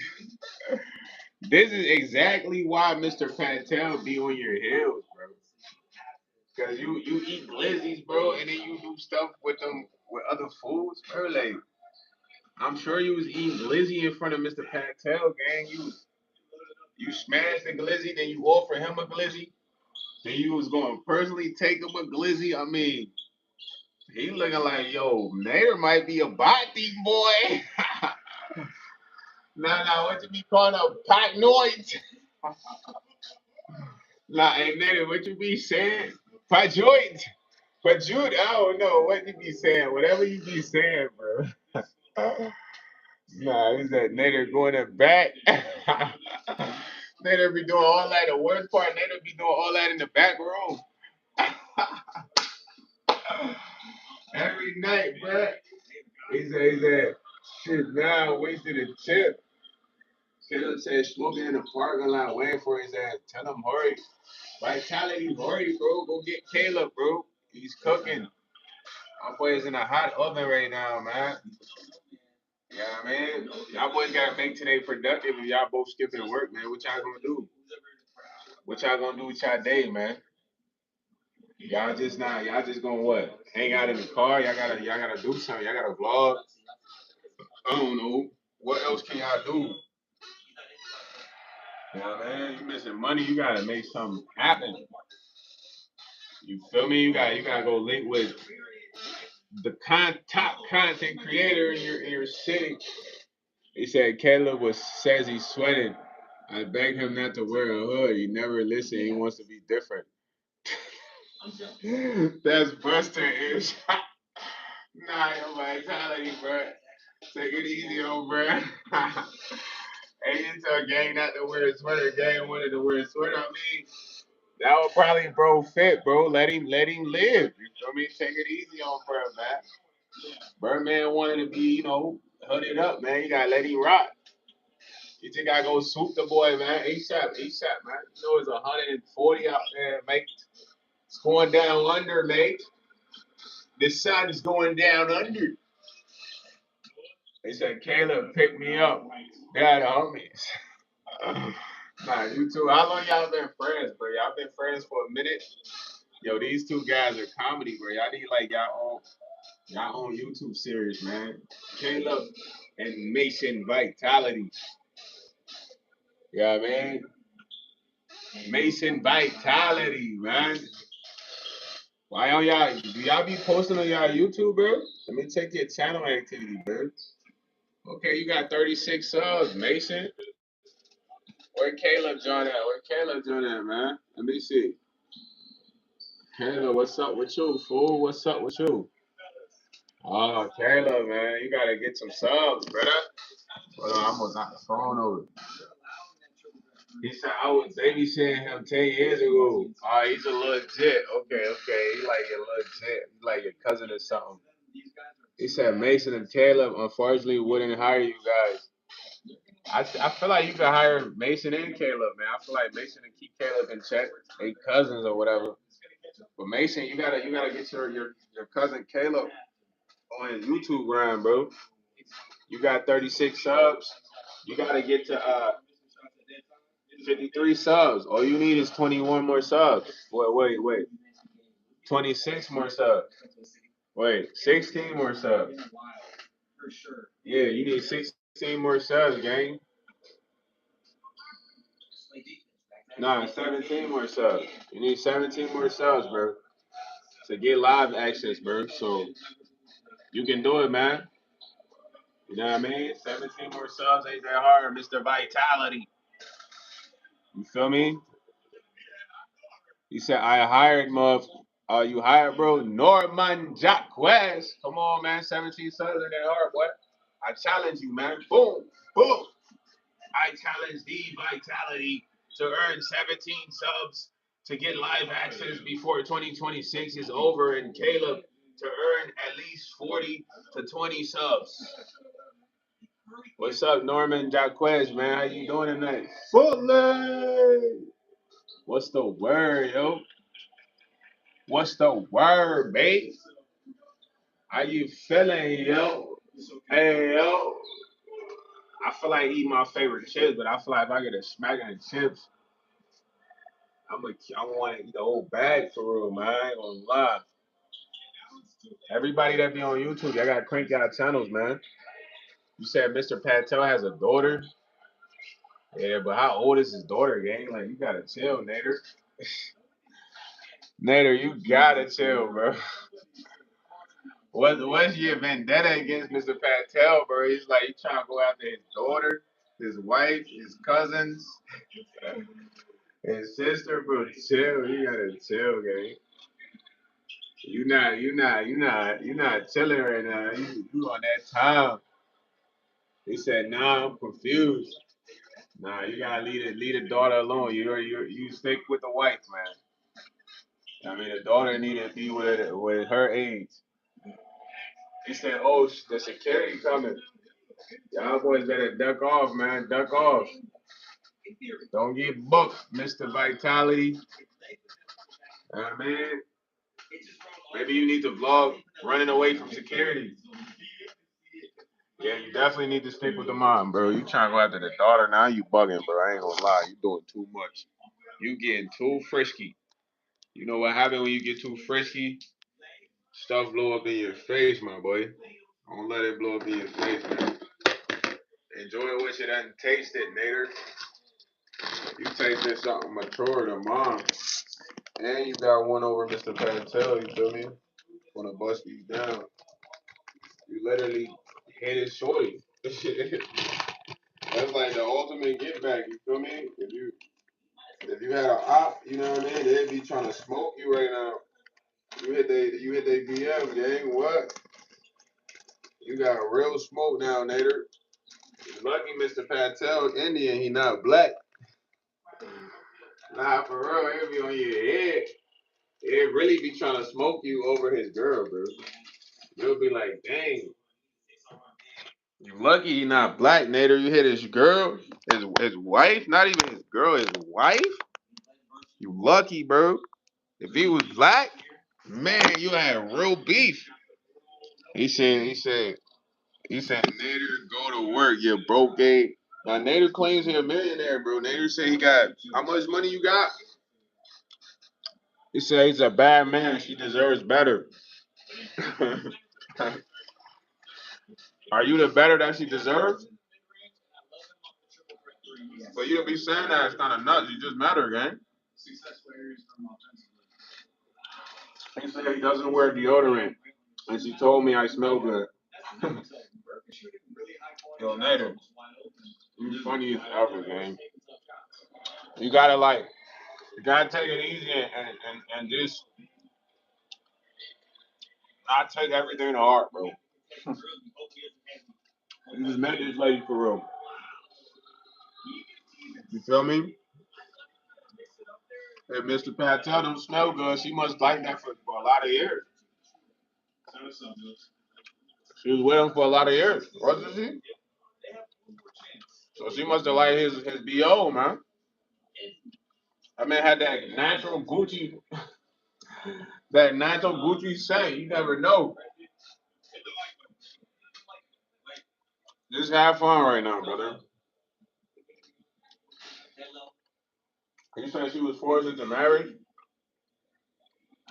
This is exactly why Mr. Patel be on your heels, bro. Cause you eat glizzies, bro, and then you do stuff with them with other foods, bro. Like I'm sure you was eating glizzy in front of Mr. Patel, gang. You smashed the glizzy, then you offer him a glizzy. Then you was going to personally take him a glizzy. I mean, he looking like, yo, Nader might be a body boy. Nah, what you be calling a patnoid? Nah, hey, Nader, what you be saying? Pajoid. Pajoid, I don't know what you be saying. Whatever you be saying, bro. Nah, is that Nader going in back? Nader be doing all that. The worst part, Nader be doing all that in the back room. Every night, bruh. He said, shit, now wasted a chip. Taylor said, smoking in the parking lot, waiting for his ass. Tell him, hurry. Vitality, hurry, bro. Go get Caleb, bro. He's cooking. My boy is in a hot oven right now, man. Yeah, man. Y'all boys gotta make today productive if y'all both skipping work, man. What y'all gonna do? What y'all gonna do with y'all day, man? Y'all just gonna what? Hang out in the car? Y'all gotta do something. Y'all gotta vlog. I don't know. What else can y'all do? Yeah, man, you missing money. You gotta make something happen. You feel me? You gotta go link with the top content creator in your city. He said Caleb says he's sweating. I begged him not to wear a hood. He never listened. He wants to be different. That's Buster ish. Nah, your vitality, bro. Take it easy on, bro. Ain't into a gang not to wear a sweater. Gang wanted to wear a sweater. I mean, that would probably bro fit, bro. Let him live. You feel me? Take it easy on bro, man. Birdman wanted to be, hooded up, man. You gotta let him rock. You just gotta go swoop the boy, man. ASAP, man. You know it's 140 out there, mate. It's going down under, mate. The sun is going down under. They said, Caleb, pick me up. They're the homies. Nah, you two. How long y'all been friends, bro? Y'all been friends for a minute? Yo, these two guys are comedy, bro. Y'all need like y'all own YouTube series, man. Caleb and Mason Vitality. Yeah, man. Mason Vitality, man. Why on y'all? Do y'all be posting on y'all YouTube, bro? Let me check your channel activity, bro. Okay, you got 36 subs, Mason. Where Caleb join at, man? Let me see. Caleb, what's up with you, fool? What's up with you? Oh, Caleb, man, you gotta get some subs, brother. Hold on, I'm gonna knock the phone over. He said I was babysitting him 10 years ago. Oh, he's a legit. Okay. He like your legit. He like your cousin or something. He said Mason and Caleb unfortunately wouldn't hire you guys. I feel like you could hire Mason and Caleb, man. I feel like Mason and keep Caleb in check. They cousins or whatever. But Mason, you gotta get your cousin Caleb on his YouTube grind, bro. You got 36 subs. You gotta get to 53 subs. All you need is 21 more subs. Wait. 26 more subs. Wait, 16 more subs. Yeah, you need 16 more subs, gang. Nah, 17 more subs. You need 17 more subs, bro, to get live access, bro. So you can do it, man. You know what I mean? 17 more subs ain't that hard, Mr. Vitality. You feel me? He said, I hired, you hired, bro? Norman Jacques. Come on, man. 17 subs ain't that hard, boy. I challenge you, man. Boom, boom. I challenge the Vitality to earn 17 subs to get live access before 2026 is over, and Caleb to earn at least 40 to 20 subs. What's up, Norman Jacques, man? How you doing tonight? Fully. What's the word, yo? What's the word, babe? How you feeling, yo? Hey, yo. I feel like eating my favorite chips, but I feel like if I get a smack of chips, I want to eat the whole bag for real, man. I ain't gonna lie. Everybody that be on YouTube, y'all gotta crank y'all channels, man. You said Mr. Patel has a daughter. Yeah, but how old is his daughter, gang? Like, you gotta chill, Nader. Nader, you gotta chill, bro. What's your vendetta against Mr. Patel, bro? He's like, he trying to go after his daughter, his wife, his cousins, his sister, bro. Chill. You gotta chill, gang. You not chilling right now. You on that time. He said, nah, I'm confused. Nah, you gotta leave the daughter alone. You stick with the wife, man. I mean, the daughter need to be with her age. He said, oh, the security coming. Y'all boys better duck off, man. Duck off. Don't get booked, Mr. Vitality. I mean, maybe you need to vlog running away from security. Yeah, you definitely need to stick with the mom, bro. You trying to go after the daughter now? You bugging, bro. I ain't gonna lie. You doing too much. You getting too frisky. You know what happens when you get too frisky? Stuff blow up in your face, my boy. Don't let it blow up in your face, man. Enjoy what you done tasted, Nader. You tasted something mature to mom. And you got one over Mr. Patel, you feel me? Wanna bust these down. You literally hit his shorty. That's like the ultimate get back, you feel me? If you had an op, you know what I mean, they'd be trying to smoke you right now. You hit they BM, gang. What? You got a real smoke now, Nader. Lucky Mr. Patel Indian, he not black. Nah, for real, it'll be on your head. It really be trying to smoke you over his girl, bro. You'll be like, dang. You lucky he not black, Nader. You hit his girl, his wife, not even his girl, his wife. You lucky, bro. If he was black, man, you had real beef. He said, Nader, go to work. You're broke, gay. Now Nader claims he's a millionaire, bro. Nader said he got how much money you got? He said he's a bad man. She deserves better. Are you the better that she deserves? For you to be saying that is kind of nuts. You just met her, gang. He said he doesn't wear deodorant, and she told me I smell good. Yo, Nader, you funny as ever, gang. You gotta take it easy and just not take everything to heart, bro. You just met this lady for real. You feel me? If Mr. Patel don't smell good, she must like that for a lot of years. She was with him for a lot of years, wasn't she? So she must have liked his BO, man. That man had that natural Gucci scent. You never know. Just have fun right now, brother. You said she was forced into marriage?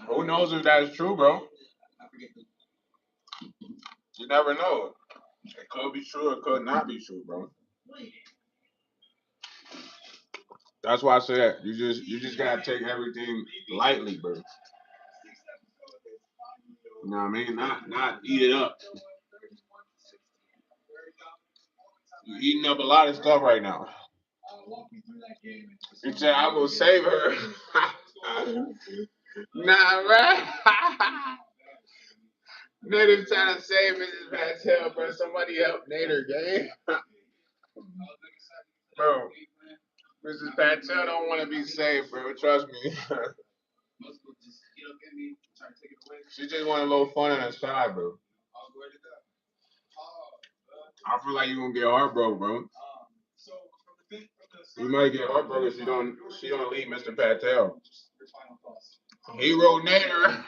Who knows if that's true, bro? You never know. It could be true, it could not be true, bro. That's why I said you just gotta take everything lightly, bro. You know what I mean? Not eat it up. You're eating up a lot of stuff right now. You said I will save her. Nah, right? Nader trying to save Mrs. Patel, bro. Somebody help Nader, gang. Bro, Mrs. Patel don't want to be saved, bro. Trust me. She just want a little fun on the side, bro. I feel like you gonna get heartbroken, bro. You might get heartbroken if she don't leave Mr. Patel. Hero Nader.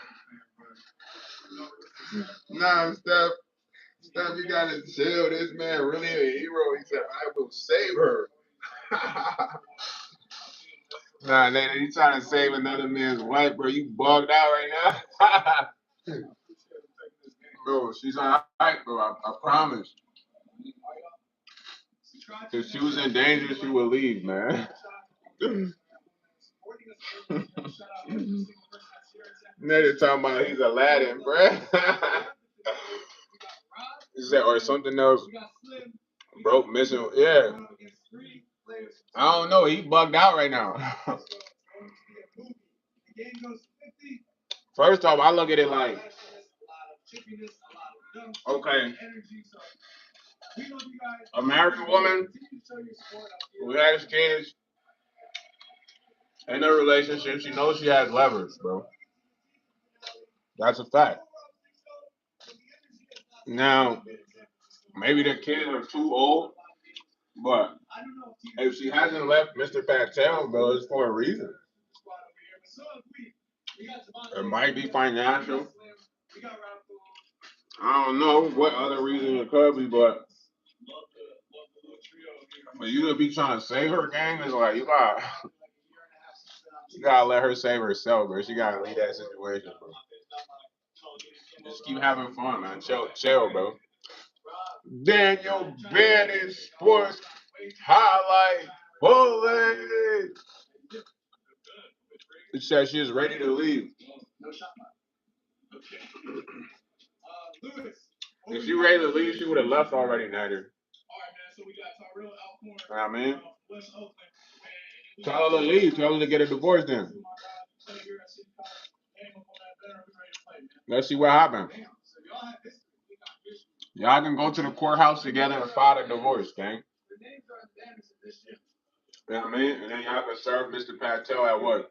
Nah, Steph, you gotta chill. This man really a hero. He said, I will save her. Nah, Nader, you trying to save another man's wife, bro. You bugged out right now. Bro, she's alright, bro. I promise. If she was in danger, she would leave, man. Nigga talking about he's Aladdin, bruh. He said, or something else. Broke, missing. Yeah. I don't know. He bugged out right now. First off, I look at it like, okay, American woman who has kids in a relationship, she knows she has leverage, bro. That's a fact. Now, maybe the kids are too old, but if she hasn't left Mr. Patel, bro, it's for a reason. It might be financial. I don't know what other reason it could be, but for you to be trying to save her, gang, is like you got. You gotta let her save herself, bro. She gotta leave that situation, bro. Just keep having fun, man. Chill, bro. Daniel Bennett Sports Highlight Bullet. It says she is ready to leave. If she ready to leave, she would have left already, Nader. You know what I mean? Tell her to leave. Tell her to get a divorce then. Let's see what happens. Y'all can go to the courthouse together and file a divorce, gang. You know what I mean? And then y'all can serve Mr. Patel at work.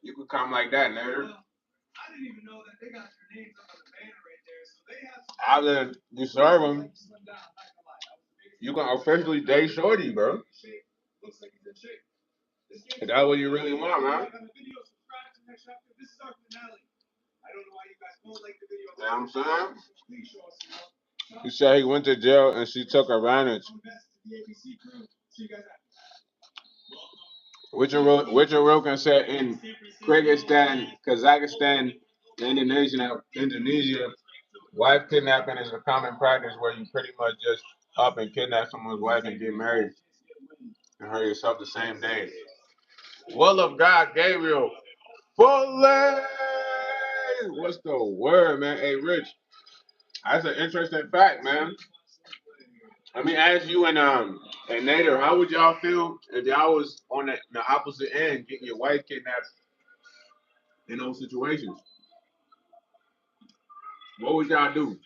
You could come like that, Nader. After you serve him, you can officially date Shorty, bro. Is that what you really want, man? You know what I'm saying? He said he went to jail and she took advantage. Richard Wilkins said in Kyrgyzstan, Kazakhstan, Indonesia, wife kidnapping is a common practice where you pretty much just up and kidnap someone's wife and get married and hurt yourself the same day. Will of God, Gabriel. Bullet! What's the word, man? Hey, Rich, that's an interesting fact, man. Let me ask you and Nader, how would y'all feel if y'all was on the opposite end, getting your wife kidnapped in those situations? What would y'all do?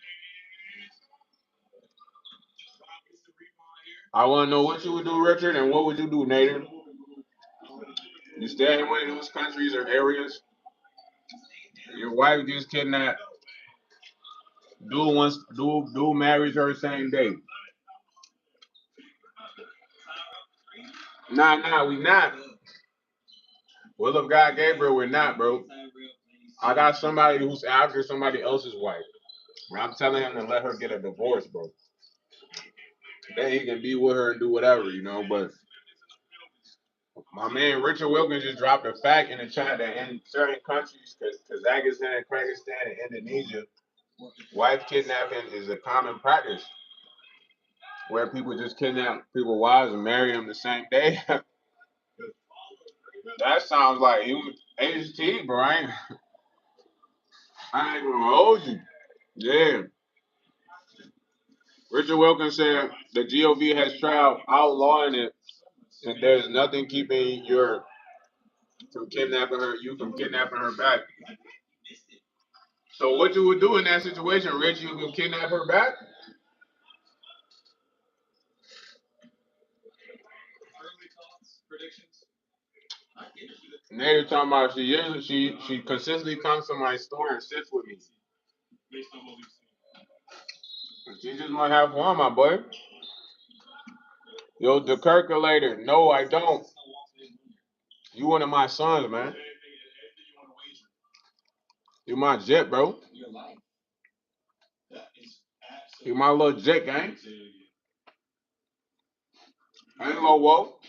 I want to know what you would do, Richard, and what would you do, Nader? You stay in one of those countries or areas, your wife gets kidnapped, dude marries her same day. Nah, we not. Will of God, Gabriel, we're not, bro. I got somebody who's after somebody else's wife. I'm telling him to let her get a divorce, bro. Then he can be with her and do whatever, you know. But my man Richard Wilkins just dropped a fact in the chat that in certain countries, Kazakhstan, Kyrgyzstan, and Indonesia, wife kidnapping is a common practice where people just kidnap people's wives and marry them the same day. That sounds like human HT, bro. I ain't gonna hold you. Yeah. Richard Wilkins said the GOV has tried outlawing it, and there's nothing keeping you from kidnapping her back. So what you would do in that situation, Rich? You would kidnap her back? Nader talking about she consistently comes to my store and sits with me. She just might have fun, my boy. Yo, the Kirkulator. No, I don't. You one of my sons, man. You my jet, bro. You my little jet, gang. I ain't gonna walk.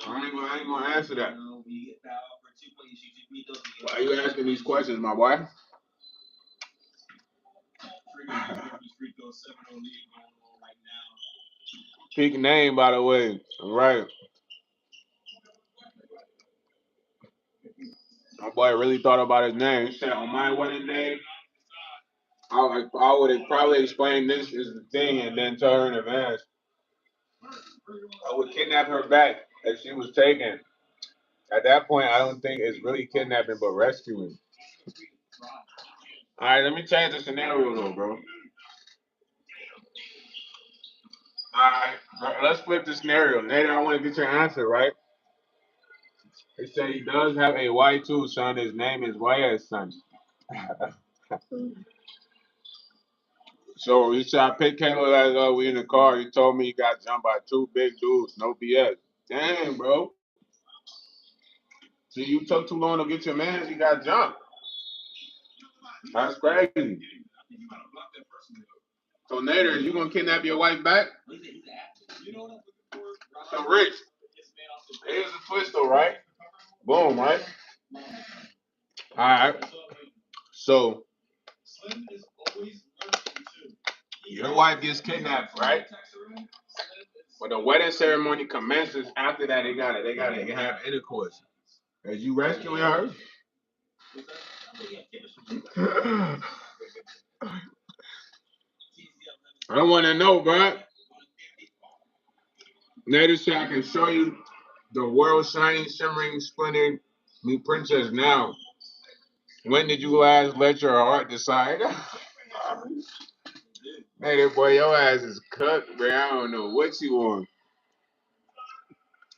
I ain't gonna answer that. Why are you asking these questions, my boy? Peak name, by the way. Right. My boy really thought about his name. He said, on my wedding day, I would probably explain this is the thing and then tell her in advance. I would kidnap her back if she was taken. At that point, I don't think it's really kidnapping but rescuing. All right, let me change the scenario though, bro. All right, let's flip the scenario. Nader, I want to get your answer, right? He said he does have a Y2 son. His name is YS son. So he said, I picked Kayla as we in the car. He told me he got jumped by two big dudes. No BS. Damn, bro. See, you took too long to get your man. He got jumped. That's crazy. So Nader, you gonna kidnap your wife back? So Rich, here's the twist though, right? Boom, right? Alright. So your wife gets kidnapped, right? But the wedding ceremony commences after that. They gotta have intercourse. As you rescuing her. I want to know, bro. Nader said I can show you the world shining, shimmering, splendid, me princess now. When did you last let your heart decide? Nader, boy, your ass is cooked, bro. I don't know what you on.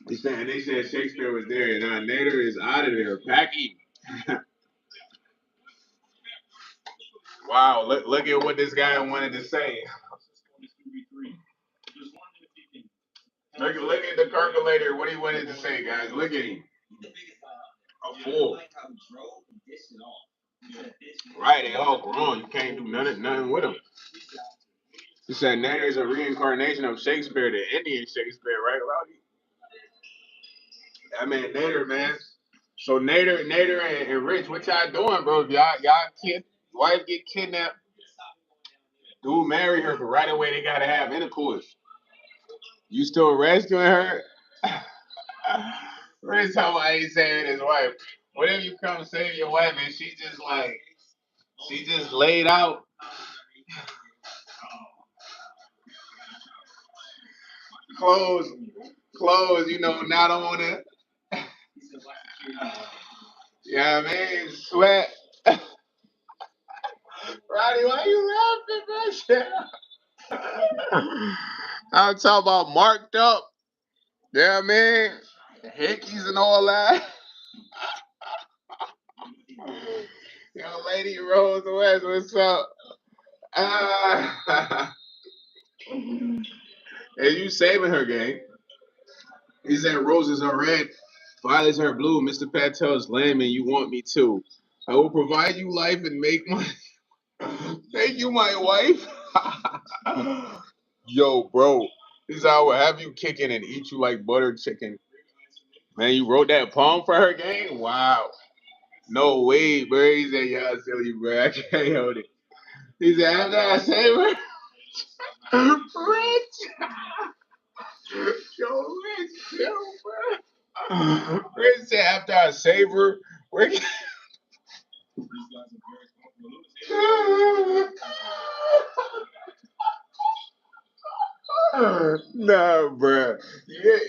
They said Shakespeare was there, and now Nader is out of there. Packing. Wow, look at what this guy wanted to say. Look at the calculator. What he wanted to say, guys. Look at him. A fool. Right, they all grown. You can't do nothing with them. He said Nader is a reincarnation of Shakespeare, the Indian Shakespeare, right, Rowdy? I mean Nader, man. So Nader and Rich, what y'all doing, bro? If y'all kid wife get kidnapped, dude marry her, but right away they gotta have intercourse. You still rescuing her? Rich how I ain't saving his wife. What if you come save your wife and she just laid out? Clothes, not on it. Yeah, I mean, sweat. Roddy, why you laughing, man? I'm talking about marked up. Yeah, man. Hickeys and all that. Yo, Lady Rose West, what's up? Hey, you saving her, gang. He said roses are red, violets are blue. Mr. Patel's lame and you want me to. I will provide you life and make you my wife. Yo, bro. He said I will have you kicking and eat you like buttered chicken. Man, you wrote that poem for her, gang? Wow. No way, bro. He said, y'all silly, bro. I can't hold it. He said, after I save her, Rich. Yo, Rich, yo, bro. Rich said, after I save her, we're Nah, bro. Your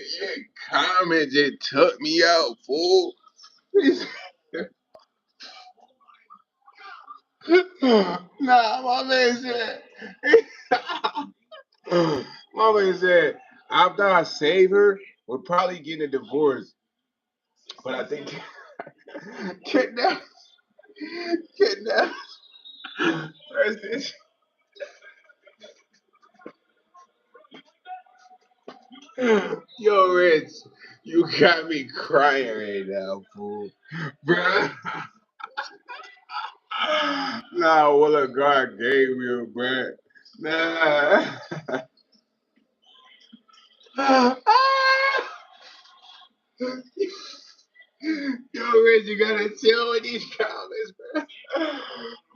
comment just took me out, fool. Nah, my man said. My man said, after I save her, we're probably getting a divorce. But I think kidnap, kidnap. Where's this? Yo, Rich, you got me crying right now, fool. Bruh. Nah, what a God gave you, bruh. Nah. Yo, Rich, you gotta chill with these comments, bro.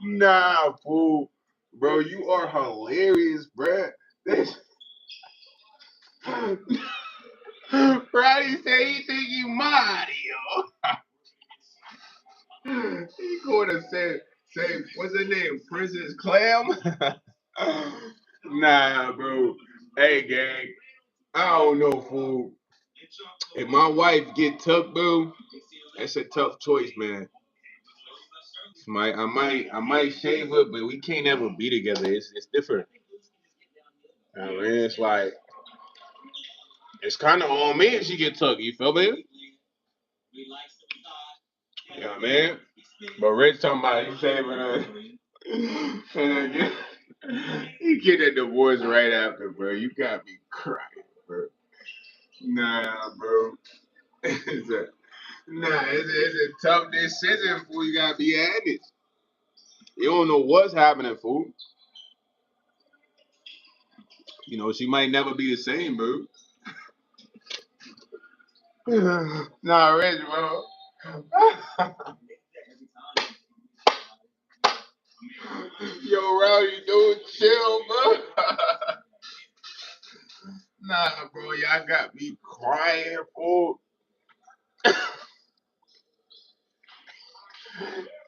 Nah, fool. Bro, you are hilarious, bro. This... Roddy said he think you Mario. He gonna say, what's her name? Princess Clam? Nah, bro. Hey, gang. I don't know, fool. If my wife get tough, bro, that's a tough choice, man. I might shave her, but we can't ever be together. It's different. I mean, it's like it's kind of on me if she get tough. You feel me? Yeah, man. But Rich talking about he shaving her. He get a divorce right after, bro. You got me crying, bro. Nah, bro. It's a tough decision, fool. You gotta be honest. You don't know what's happening, fool. You know, she might never be the same, bro. Nah, Rich, bro. Yo, Rowdy, dude, chill, bro. Nah, bro, y'all got me crying, fool.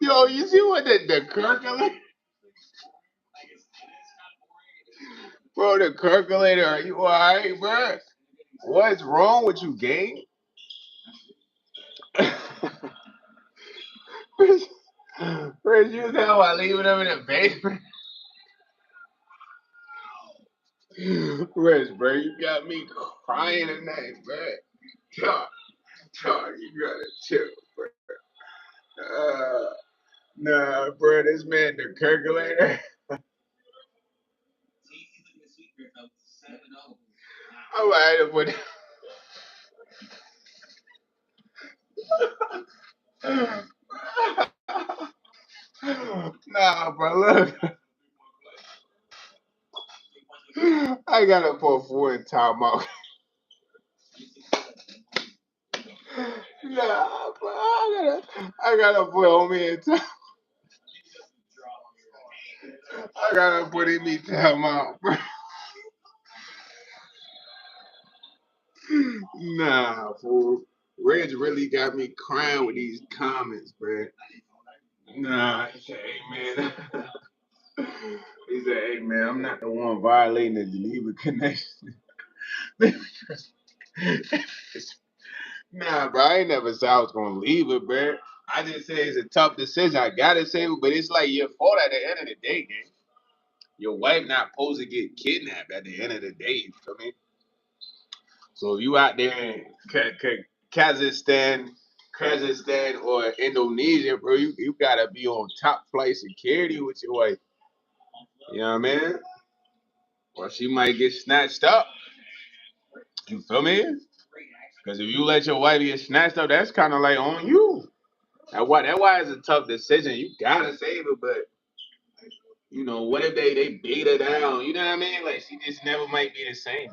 Yo, you see what the calculator? Bro, the calculator, are you alright, bro? What's wrong with you, gang? Rich, you was talking about leaving them in the basement. Rich, bro, you got me crying tonight, bro. Dog, you gotta chill, bro. Nah, bro, this man, the calculator. I'm like, put. Nah, bro, look. I gotta put four in timeout. Nah, bro, I gotta put homie in time. I gotta put him in timeout, bro. Nah, fool. Reg really got me crying with these comments, bro. Nah, he said, hey, man. He said, hey, man, I'm not the one violating the Geneva Connection. Nah, bro, I ain't never said I was gonna leave it, bro. I just say it's a tough decision. I gotta say it, but it's like your fault at the end of the day, gang. Your wife not supposed to get kidnapped at the end of the day. You feel me? So if you out there in Kazakhstan or Indonesia, bro, you gotta be on top flight security with your wife. You know what I mean? Or she might get snatched up. You feel me? Because if you let your wife get snatched up, that's kind of like on you. That why it's a tough decision. You gotta save her, but you know what if they beat her down? You know what I mean? Like she just never might be the same.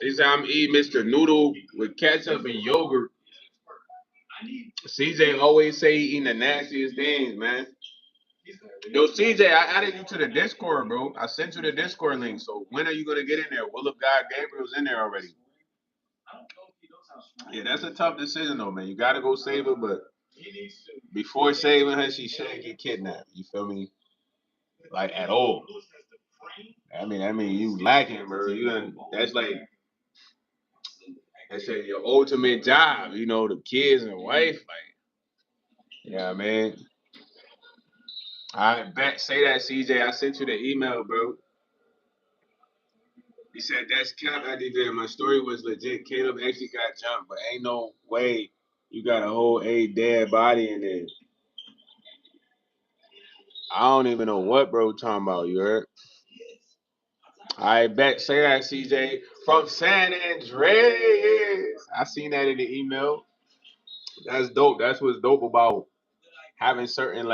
He said I'm eating Mr. Noodle with ketchup and yogurt. CJ always say he eating the nastiest things, man. Yo, CJ, I added you to the Discord, bro. I sent you the Discord link. So when are you gonna get in there? Will of God Gabriel's in there already. Yeah, that's a tough decision though, man. You gotta go save her, but before saving her, she shouldn't get kidnapped. You feel me? Like at all. I mean, you lacking, bro. You done. That's like I said, your ultimate job. You know, the kids and wife. Like, yeah, man. I bet. Say that, CJ. I sent you the email, bro. He said that's cap I did there. My story was legit. Caleb actually got jumped, but ain't no way you got a whole dead body in there. I don't even know what bro talking about. You heard? I bet. Say that, CJ. From San Andreas. I seen that in the email. That's dope. That's what's dope about having certain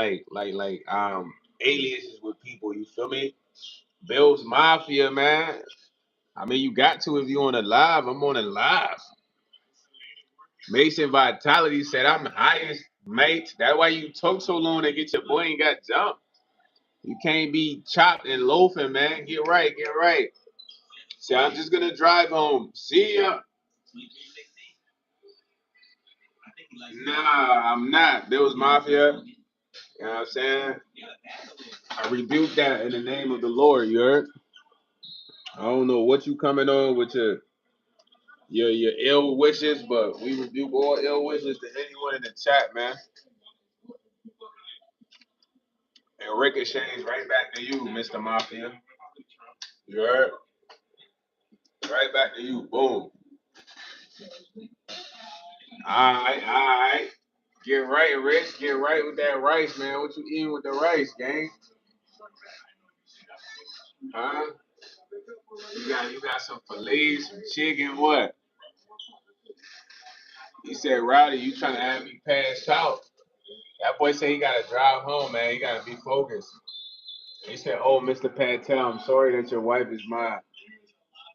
aliases with people. You feel me? Bill's Mafia, man. I mean, you got to if you on a live. I'm on a live. Mason Vitality said, I'm the highest, mate. That's why you took so long to get your boy and got jumped. You can't be chopped and loafing, man. Get right, get right. See, I'm just gonna drive home. See ya. Nah, I'm not. Bill's Mafia. You know what I'm saying? I rebuke that in the name of the Lord, you heard? I don't know what you coming on with your ill wishes, but we rebuke all ill wishes to anyone in the chat, man. And ricochets right back to you, Mr. Mafia. You heard? Right back to you. Boom. Alright. Get right, Rich. Get right with that rice, man. What you eating with the rice, gang? Huh? You got some fillets, some chicken, what? He said, Rowdy, you trying to have me pass out. That boy said he gotta drive home, man. He gotta be focused. He said, "Oh, Mr. Patel, I'm sorry that your wife is mine.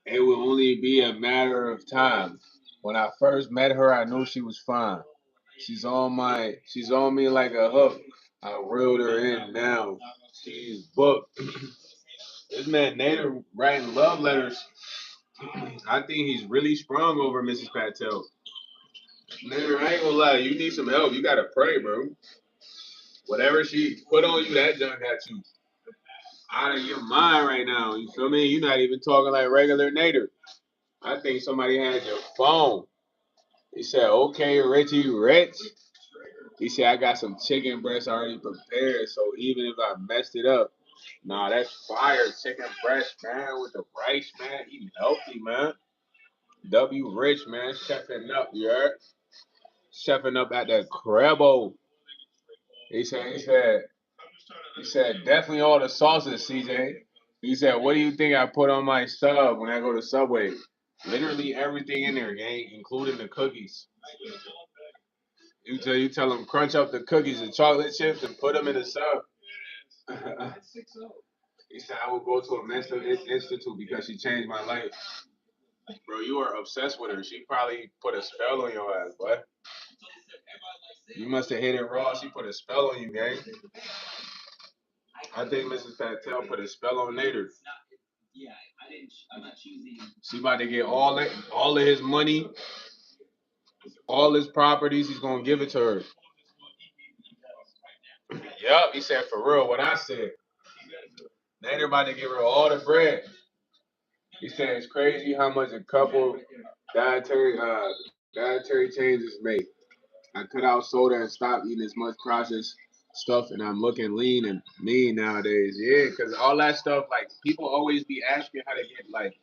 It will only be a matter of time. When I first met her, I knew she was fine. She's on me like a hook. I reeled her in now. She's booked." This man Nader writing love letters. I think he's really sprung over Mrs. Patel. Nader, I ain't gonna lie, you need some help. You gotta pray, bro. Whatever she put on you, that junk got you out of your mind right now. You feel me? You're not even talking like regular Nader. I think somebody had your phone. He said, "Okay, Richie Rich." He said, "I got some chicken breast already prepared, so even if I messed it up, nah, that's fire chicken breast, man, with the rice, man. Eating healthy, man. W Rich, man, chefing up, you heard? Chefing up at the Crebo." He said, definitely all the sauces, CJ. He said, "What do you think I put on my sub when I go to Subway? Literally everything in there, gang, including the cookies." You tell them crunch up the cookies and chocolate chips and put them in the sub. He said, "I will go to a mental institute because she changed my life." Bro, you are obsessed with her. She probably put a spell on your ass, boy. You must have hit it raw. She put a spell on you, gang. I think Mrs. Patel put a spell on Nader. She about to get all of his money, all his properties. He's gonna give it to her. Yup, he said for real what I said. Nader about to give her all the bread. He said it's crazy how much a couple dietary uh dietary changes make. I cut out soda and stopped eating as much processed stuff, and I'm looking lean and mean nowadays. Yeah, because all that stuff, like people always be asking how to get like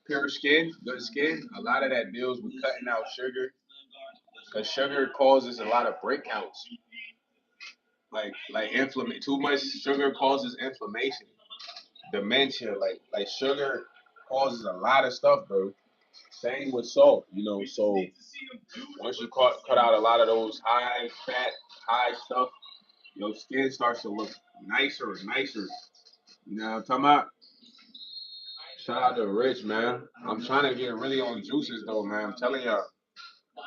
pure skin, good skin. A lot of that deals with cutting out sugar, because sugar causes a lot of breakouts. Like inflammation. Too much sugar causes inflammation, dementia. Like sugar causes a lot of stuff, bro. Same with salt, So once you cut out a lot of those high fat, high stuff, your skin starts to look nicer and nicer. You know what I'm talking about? Shout out to Rich, man. I'm trying to get really on juices though, man. I'm telling y'all,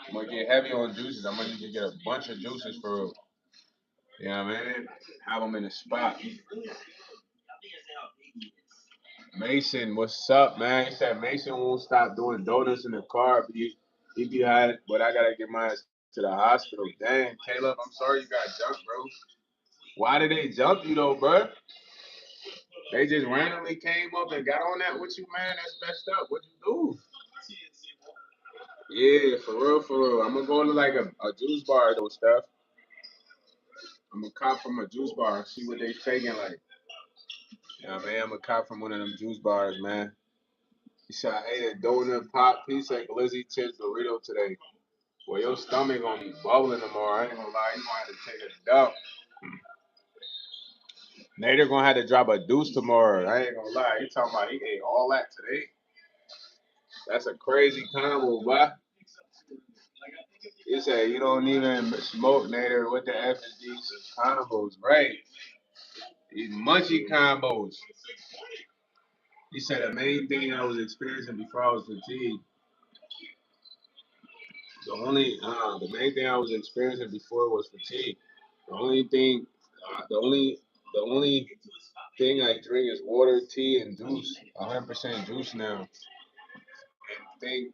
I'm gonna get heavy on juices. I'm gonna need to get a bunch of juices for real. Yeah, man. Have them in the spot. Mason, what's up, man? He said Mason won't stop doing donuts in the car. He be high, but I gotta get mine to the hospital. Dang, Caleb, I'm sorry you got jumped, bro. Why did they jump you though, bro? They just randomly came up and got on that with you, man. That's messed up. What you do? Yeah, for real, for real. I'm gonna go to like a juice bar though, stuff. I'm gonna cop from a juice bar, see what they faking like. Yeah, man, I'm gonna cop from one of them juice bars, man. He said I ate a donut, pop, pizza, glizzy chips, burrito today. Well, your stomach gonna be bubbling tomorrow. I ain't gonna lie, you gonna have to take a dump. Nader gonna have to drop a deuce tomorrow. I ain't gonna lie. He talking about he ate all that today. That's a crazy combo, boy. He said you don't even smoke Nader with the F and these combos, right? These munchy combos. He said the main thing I was experiencing before I was fatigued. The main thing I was experiencing before was fatigue. The only thing, the only thing I drink is water, tea, and juice. 100% juice now. And think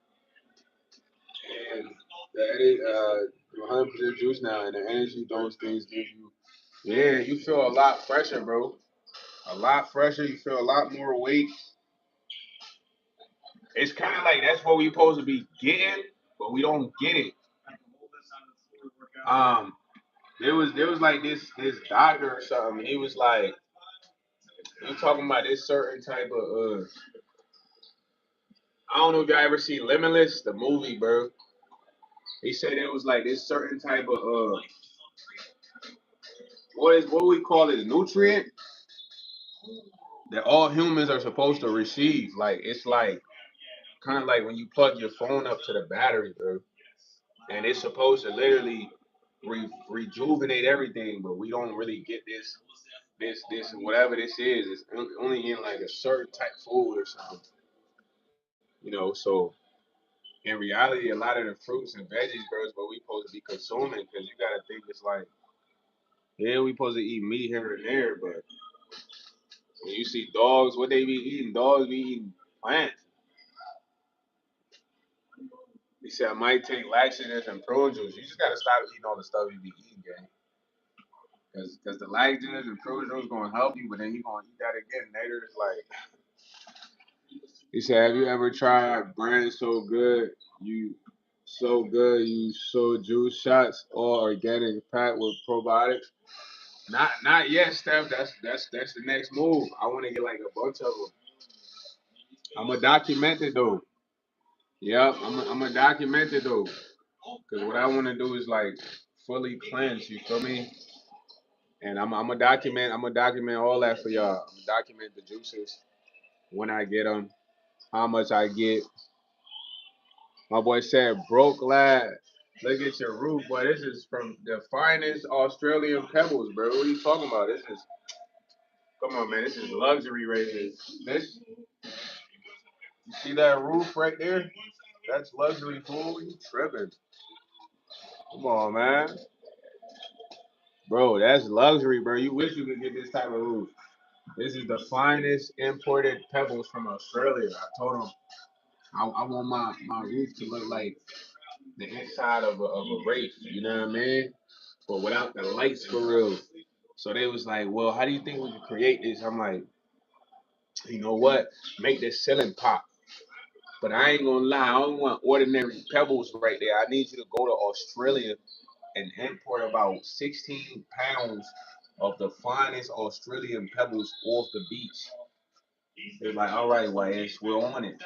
and that is 100% juice now, and the energy those things give you. Yeah, you feel a lot fresher, bro. A lot fresher. You feel a lot more weight. It's kind of like that's what we supposed to be getting, but we don't get it. Um, there was like this doctor or something. He was like, he talking about this certain type of I don't know if y'all ever see Limitless, the movie, bro. He said it was like this certain type of what we call it, nutrient that all humans are supposed to receive. Like it's like kind of like when you plug your phone up to the battery, bro, and it's supposed to literally rejuvenate everything, but we don't really get this whatever this is only in like a certain type of food or something. So in reality, a lot of the fruits and veggies, bro, is what we supposed to be consuming because you gotta think it's like, yeah, we supposed to eat meat here and there, but when you see dogs, what they be eating? Dogs be eating plants. He said I might take laxatives and produce. You just gotta stop eating all the stuff you be eating, gang. Cause the laxatives and produce gonna help you, but then you gonna eat that again later. It's like he said, have you ever tried brand you so juice shots or organic packed with probiotics? Not yet, Steph. That's the next move. I want to get like a bunch of them. I'm gonna document it though. Yep, I'm gonna document it though. Cause what I want to do is like fully cleanse. You feel me? And I'm gonna document. I'm gonna document all that for y'all. I'm gonna document the juices when I get them, how much I get. My boy said, broke lad. Look at your roof, boy. This is from the finest Australian pebbles, bro. What are you talking about? Come on, man. This is luxury right here. This, you see that roof right there? That's luxury, fool. You tripping. Come on, man. Bro, that's luxury, bro. You wish you could get this type of roof. This is the finest imported pebbles from Australia. I told him I want my roof to look like the inside of a race. You know what I mean? But without the lights for real. So they was like, well, how do you think we can create this? I'm like, you know what? Make this ceiling pop. But I ain't gonna lie, I don't want ordinary pebbles right there. I need you to go to Australia and import about 16 pounds of the finest Australian pebbles off the beach. They're like, all right, YS, we're on it.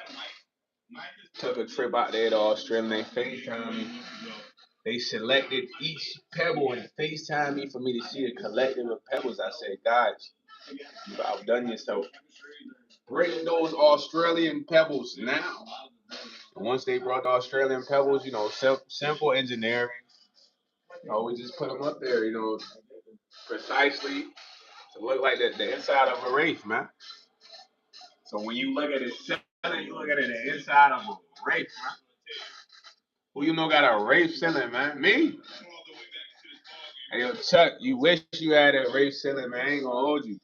Took a trip out there to Australia. They FaceTime me. They selected each pebble and FaceTime me for me to see a collective of pebbles. I said, guys, you've outdone yourself. Bring those Australian pebbles now. And once they brought the Australian pebbles, simple engineering. We just put them up there, precisely to look like the inside of a wraith, man. So when you look at it, you look at it the inside of a wraith, man. Who got a wraith ceiling, man? Me? Hey, yo, Chuck, you wish you had a wraith ceiling, man. I ain't gonna hold you.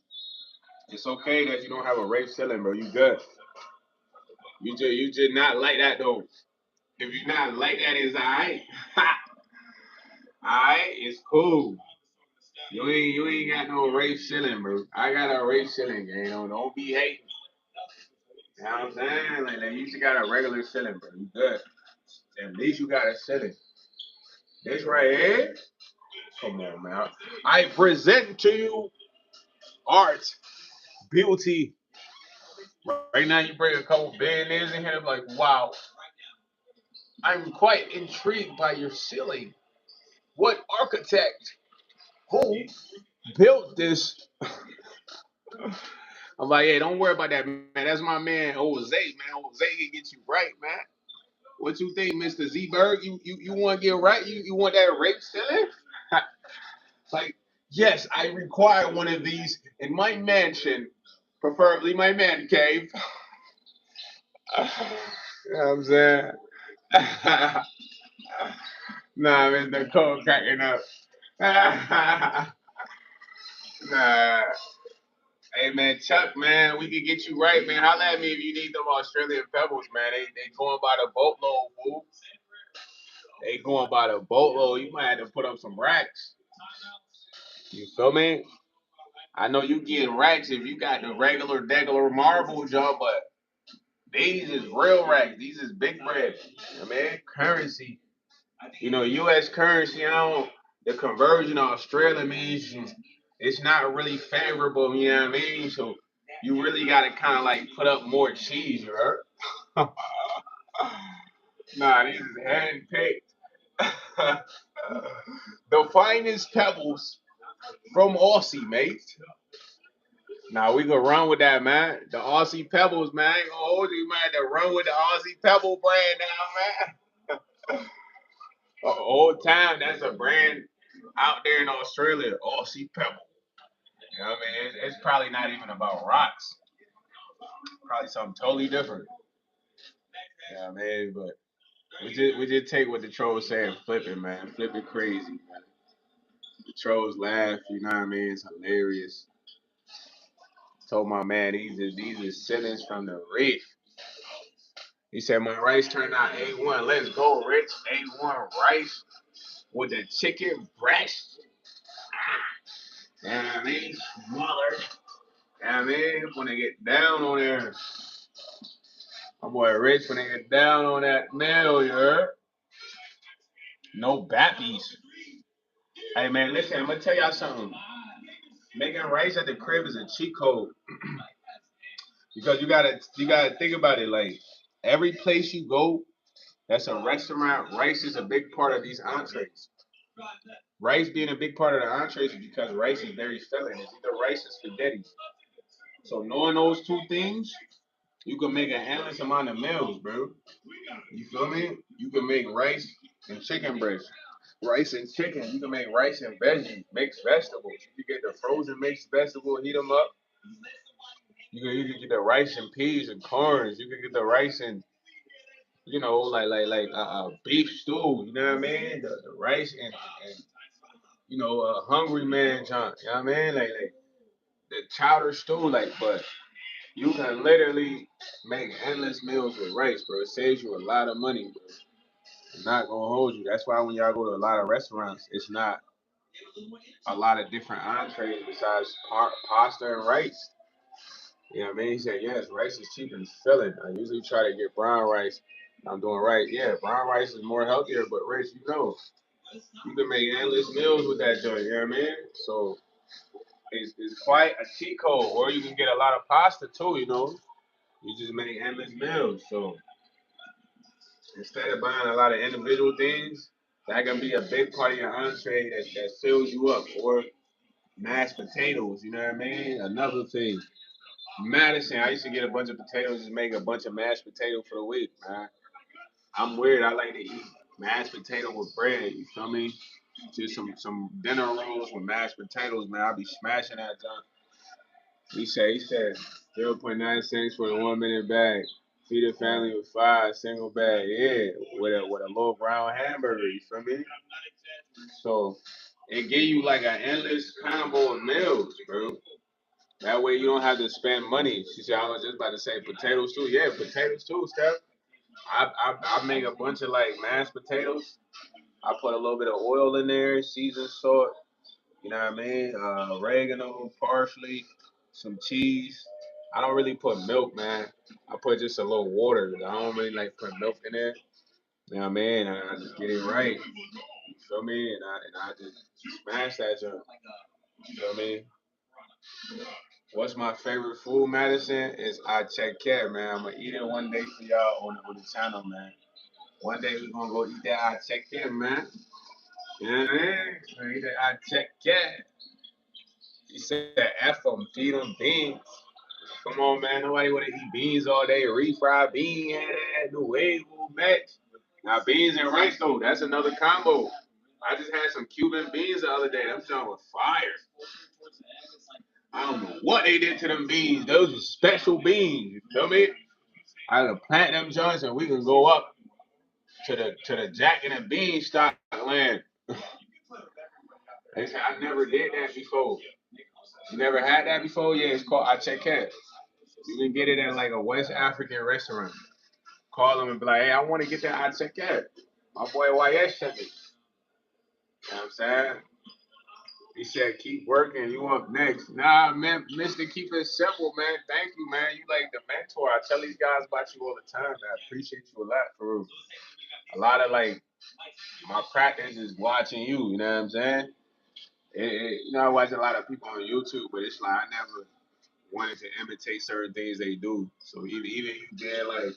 It's okay that you don't have a wraith ceiling, bro. You good. You just not like that though. If you not like that, it's alright. Alright, it's cool. You ain't got no wraith ceiling, bro. I got a wraith ceiling, gang. Don't be hating. You know what I'm saying? Like you just got a regular ceiling, bro. You good. At least you got a ceiling. This right here. Come on, man. I present to you art, beauty. Right now, you bring a couple billionaires in here, I'm like, wow, I'm quite intrigued by your ceiling. What architect who built this? I'm like, hey, don't worry about that, man. That's my man, Jose, man. Jose can get you right, man. What you think, Mr. Z-Berg? You want to get right? You want that rape ceiling? Like, yes, I require one of these in my mansion, preferably my man cave. You know what I'm saying? Nah, Mr. Cole cracking up. Nah. Hey man, Chuck, man, we can get you right, man. Holla at me if you need them Australian pebbles, man. They going by the boatload, fool. They going by the boatload. You might have to put up some racks. You feel me? I know you getting racks if you got the regular marble job, but these is real racks. These is big bread. I mean, currency. U.S. currency, the conversion of Australia means it's not really favorable, you know what I mean? So you really got to kind of like put up more cheese, you heard? Nah, these is hand picked. The finest pebbles from Aussie, mate. Now we gonna run with that, man. The Aussie pebbles, man. I ain't gonna hold you, man. To run with the Aussie pebble brand now, man. Old time, that's a brand out there in Australia, Aussie pebble. You know what I mean? It's probably not even about rocks. Probably something totally different. You know what I mean? But we just take what the trolls say and flip it, man. Flip it crazy, man. The trolls laugh, you know what I mean? It's hilarious. Told my man these are sinners from the reef. He said my rice turned out A1. Let's go, Rich. A1 rice with the chicken breast. You know what I mean? Smothered. You know what I mean? When they get down on there. My boy Rich, when they get down on that meal, you heard? No bappies. Hey man, listen, I'm gonna tell y'all something. Making rice at the crib is a cheat code because you gotta think about it. Like every place you go, that's a restaurant. Rice is a big part of these entrees. Rice being a big part of the entrees is because rice is very filling. It's either rice or spaghetti. So knowing those two things, you can make an endless amount of meals, bro. You feel me? You can make rice and chicken breast. Rice and chicken. You can make rice and veggies, mixed vegetables. You get the frozen mixed vegetable, heat them up. You can get the rice and peas and corns. You can get the rice and like beef stew. You know what I mean? The rice and hungry man John. You know what I mean? Like the chowder stew. But you can literally make endless meals with rice, bro. It saves you a lot of money, bro. I'm not gonna hold you. That's why when y'all go to a lot of restaurants, it's not a lot of different entrees besides pasta and rice. You know what I mean? He said, yes, rice is cheap and filling. I usually try to get brown rice. I'm doing right. Yeah, brown rice is more healthier, but Rich, you can make endless meals with that joint. You know what I mean? So it's quite a cheat code. Or you can get a lot of pasta too, you know? You just make endless meals. So instead of buying a lot of individual things, that can be a big part of your entree that fills you up. Or mashed potatoes, you know what I mean? Another thing. Madison, I used to get a bunch of potatoes, just make a bunch of mashed potatoes for the week, man. I'm weird. I like to eat mashed potato with bread. You feel me? Just some dinner rolls with mashed potatoes, man. I'll be smashing that junk. He said 0.9 cents for the 1 minute bag. Feed a family with five single bag. Yeah, with a little brown hamburger. You feel me? So it gave you like an endless combo of meals, bro. That way you don't have to spend money. She said I was just about to say potatoes too. Yeah, potatoes too, Steph. I make a bunch of like mashed potatoes. I put a little bit of oil in there, seasoned salt. You know what I mean? Oregano, parsley, some cheese. I don't really put milk, man. I put just a little water. I don't really like put milk in there. You know what I mean? And I just get it right. You feel me? And I just smash that junk. You feel me? What's my favorite food, Madison? Is I check care, man. I'm gonna eat it one day for y'all on the channel, man. One day we're gonna go eat that I check care, man. You know what I mean? Eat that I check care. He said F them, feed them beans. Come on, man. Nobody wanna eat beans all day. Refried bean had that the way will match. Now beans and rice though, that's another combo. I just had some Cuban beans the other day. Them junk was fire. I don't know what they did to them beans. Those are special beans. You feel me? I can plant them joints and we can go up to the Jack and the Beanstalk land. They said I never did that before. You never had that before? Yeah, it's called I check cat. You can get it at like a West African restaurant. Call them and be like, hey, I want to get that I check cat. My boy YS sent me. You know what I'm saying? He said, keep working. You up next. Nah, man, Mr. Keep It Simple, man. Thank you, man. You like the mentor. I tell these guys about you all the time, man. I appreciate you a lot, for real. A lot of like my practice is watching you. You know what I'm saying? I watch a lot of people on YouTube, but it's like I never wanted to imitate certain things they do. So even you did like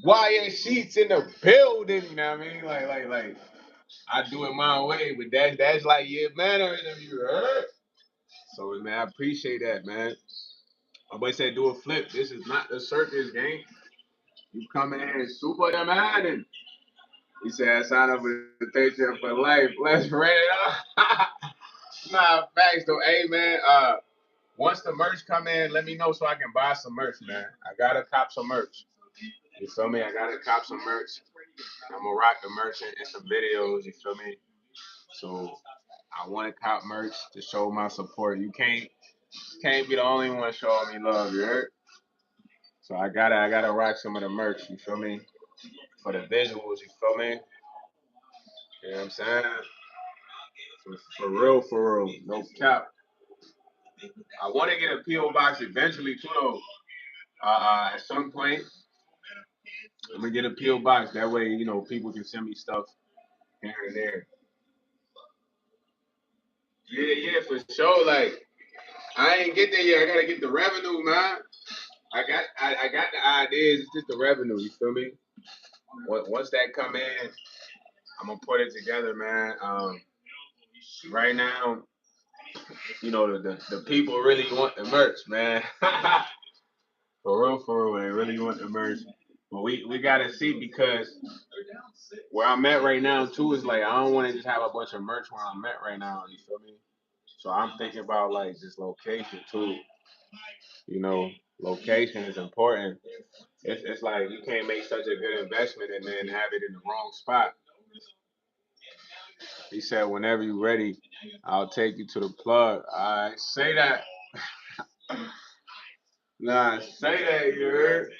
YsEats in the building. You know what I mean? Like I do it my way, but that's like your mannerism. You heard? So man, I appreciate that, man. My boy said do a flip. This is not the circus game. You come in here and super them out and he said, I signed up with the 13 for life. Let's run it up. Nah, facts though. Hey man, once the merch come in, let me know so I can buy some merch, man. I gotta cop some merch. You feel me? I gotta cop some merch. I'm gonna rock the merch and some videos. You feel me? So I want to cop merch to show my support. You can't be the only one showing me love. You heard? So I gotta rock some of the merch. You feel me? For the visuals. You feel me? You know what I'm saying? For real. No cap. I want to get a PO box eventually too, though. At some point, I'm gonna get a PO box. That way, people can send me stuff here and there. Yeah, for sure. Like I ain't get there yet. I gotta get the revenue, man. I got the ideas. It's just the revenue. You feel me? Once that come in, I'm gonna put it together, man. Right now, the people really want the merch, man. For real, they really want the merch. But we gotta see because where I'm at right now too is like I don't want to just have a bunch of merch where I'm at right now. You feel me? So I'm thinking about like just location too. You know, location is important. It's like you can't make such a good investment and then have it in the wrong spot. He said, whenever you're ready, I'll take you to the plug. I say that. Nah, say that, you heard?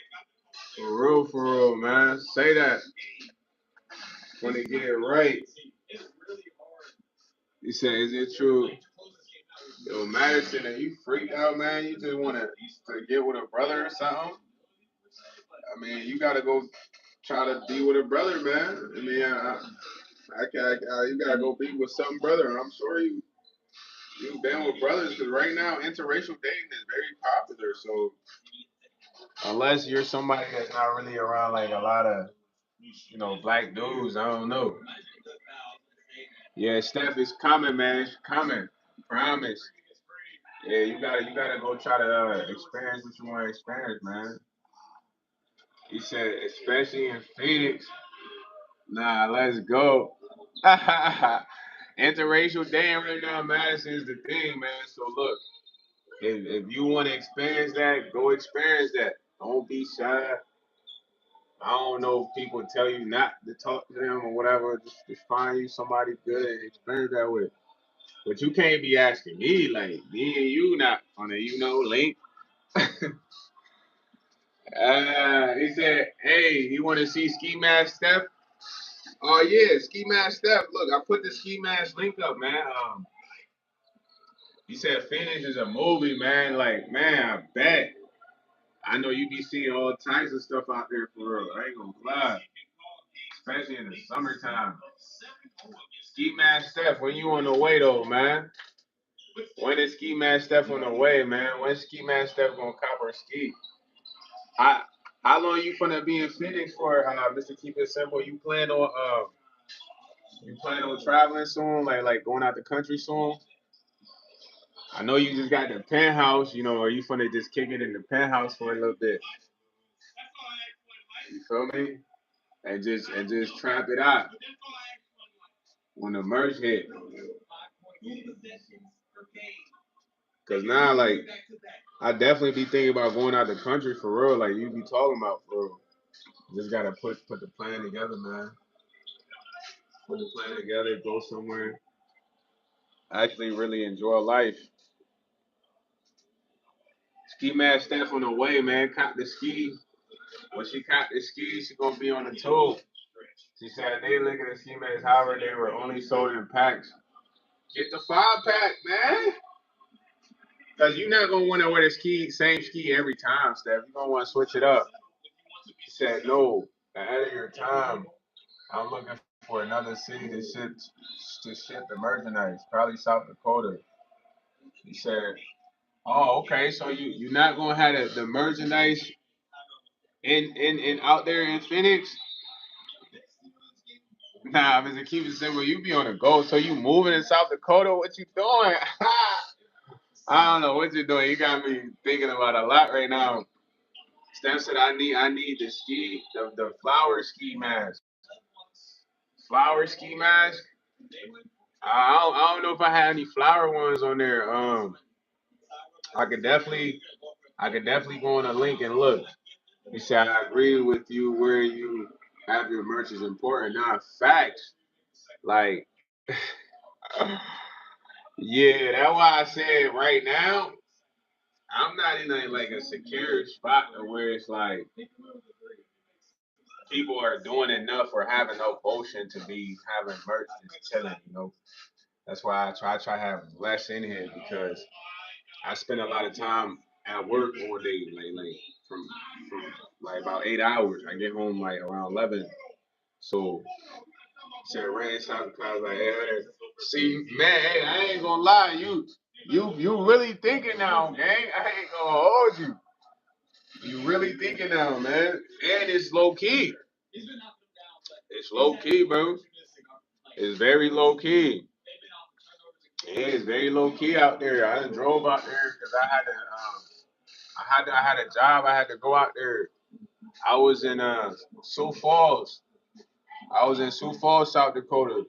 For real, man. Say that when they get it right. He said, is it true? Yo, Madison, are you freaked out, man? You just want to get with a brother or something? I mean, you got to go try to be with a brother, man. I mean, you got to go be with some brother. I'm sure you've been with brothers because right now interracial dating is very popular. So unless you're somebody that's not really around like a lot of black dudes, I don't know. Yeah, Steph is coming, man. It's coming. Promise. Yeah, you gotta go try to experience what you want to experience, man. He said, especially in Phoenix. Nah, let's go. Interracial dating right now, Madison is the thing, man. So look, if you want to experience that, go experience that. Don't be shy. I don't know if people tell you not to talk to them or whatever. Just find you somebody good and experience that with. But you can't be asking me like me and you not on a link. He said, "Hey, you want to see Ski Mask Steph?" Oh yeah, Ski Mask Steph. Look, I put the Ski Mask link up, man. He said Phoenix is a movie, man. Like, man, I bet. I know you be seeing all types of stuff out there for real. I ain't gonna lie, especially in the summertime. Ski Mask Steph, when you on the way though, man? When is Ski Mask Steph on the way, man? When Ski Mask Steph gonna cop her ski? I, how long you finna be in Phoenix for, Mr. Keep It Simple? You plan on traveling soon, like going out the country soon? I know you just got the penthouse, or you finna just kick it in the penthouse for a little bit. You feel me? And just trap it out when the merch hit. Cause now, like, I definitely be thinking about going out the country for real. Like you be talking about for real. Just gotta put the plan together, man. Put the plan together, go somewhere. Actually, really enjoy life. Ski mask Steph on the way, man. Cop the ski. When she cop the ski, she gonna be on the tour. She said they look at the ski masks, however, they were only sold in packs. Get the 5-pack, man. Cause you're not gonna want to wear the same ski every time, Steph. You're gonna want to switch it up. She said no. Ahead of your time. I'm looking for another city to ship the merchandise. Probably South Dakota. He said, "Oh, okay. So you're not gonna have the merchandise in out there in Phoenix? Nah, Mr. Keep it simple. You be on the go. So you moving in South Dakota? What you doing? I don't know what you're doing. You got me thinking about a lot right now." Steph said, "I need the flower ski mask. Flower ski mask. I don't know if I had any flower ones on there. I could definitely go on a link and look. You said I agree with you where you have your merch is important, not facts. Like, yeah, that's why I said right now I'm not in like a secure spot where it's like people are doing enough or having no motion to be having merch just chilling. That's why I try to have less in here because I spend a lot of time at work all day, like from like about 8 hours. I get home like around 11. So said rain stop clouds like hey, see man, hey, I ain't gonna lie, you really thinking now, gang. I ain't gonna hold you. You really thinking now, man. And it's low key. It's low key, bro. It's very low key. Yeah, it's very low key out there. I done drove out there because I had a job. I had to go out there. I was in Sioux Falls. I was in Sioux Falls, South Dakota,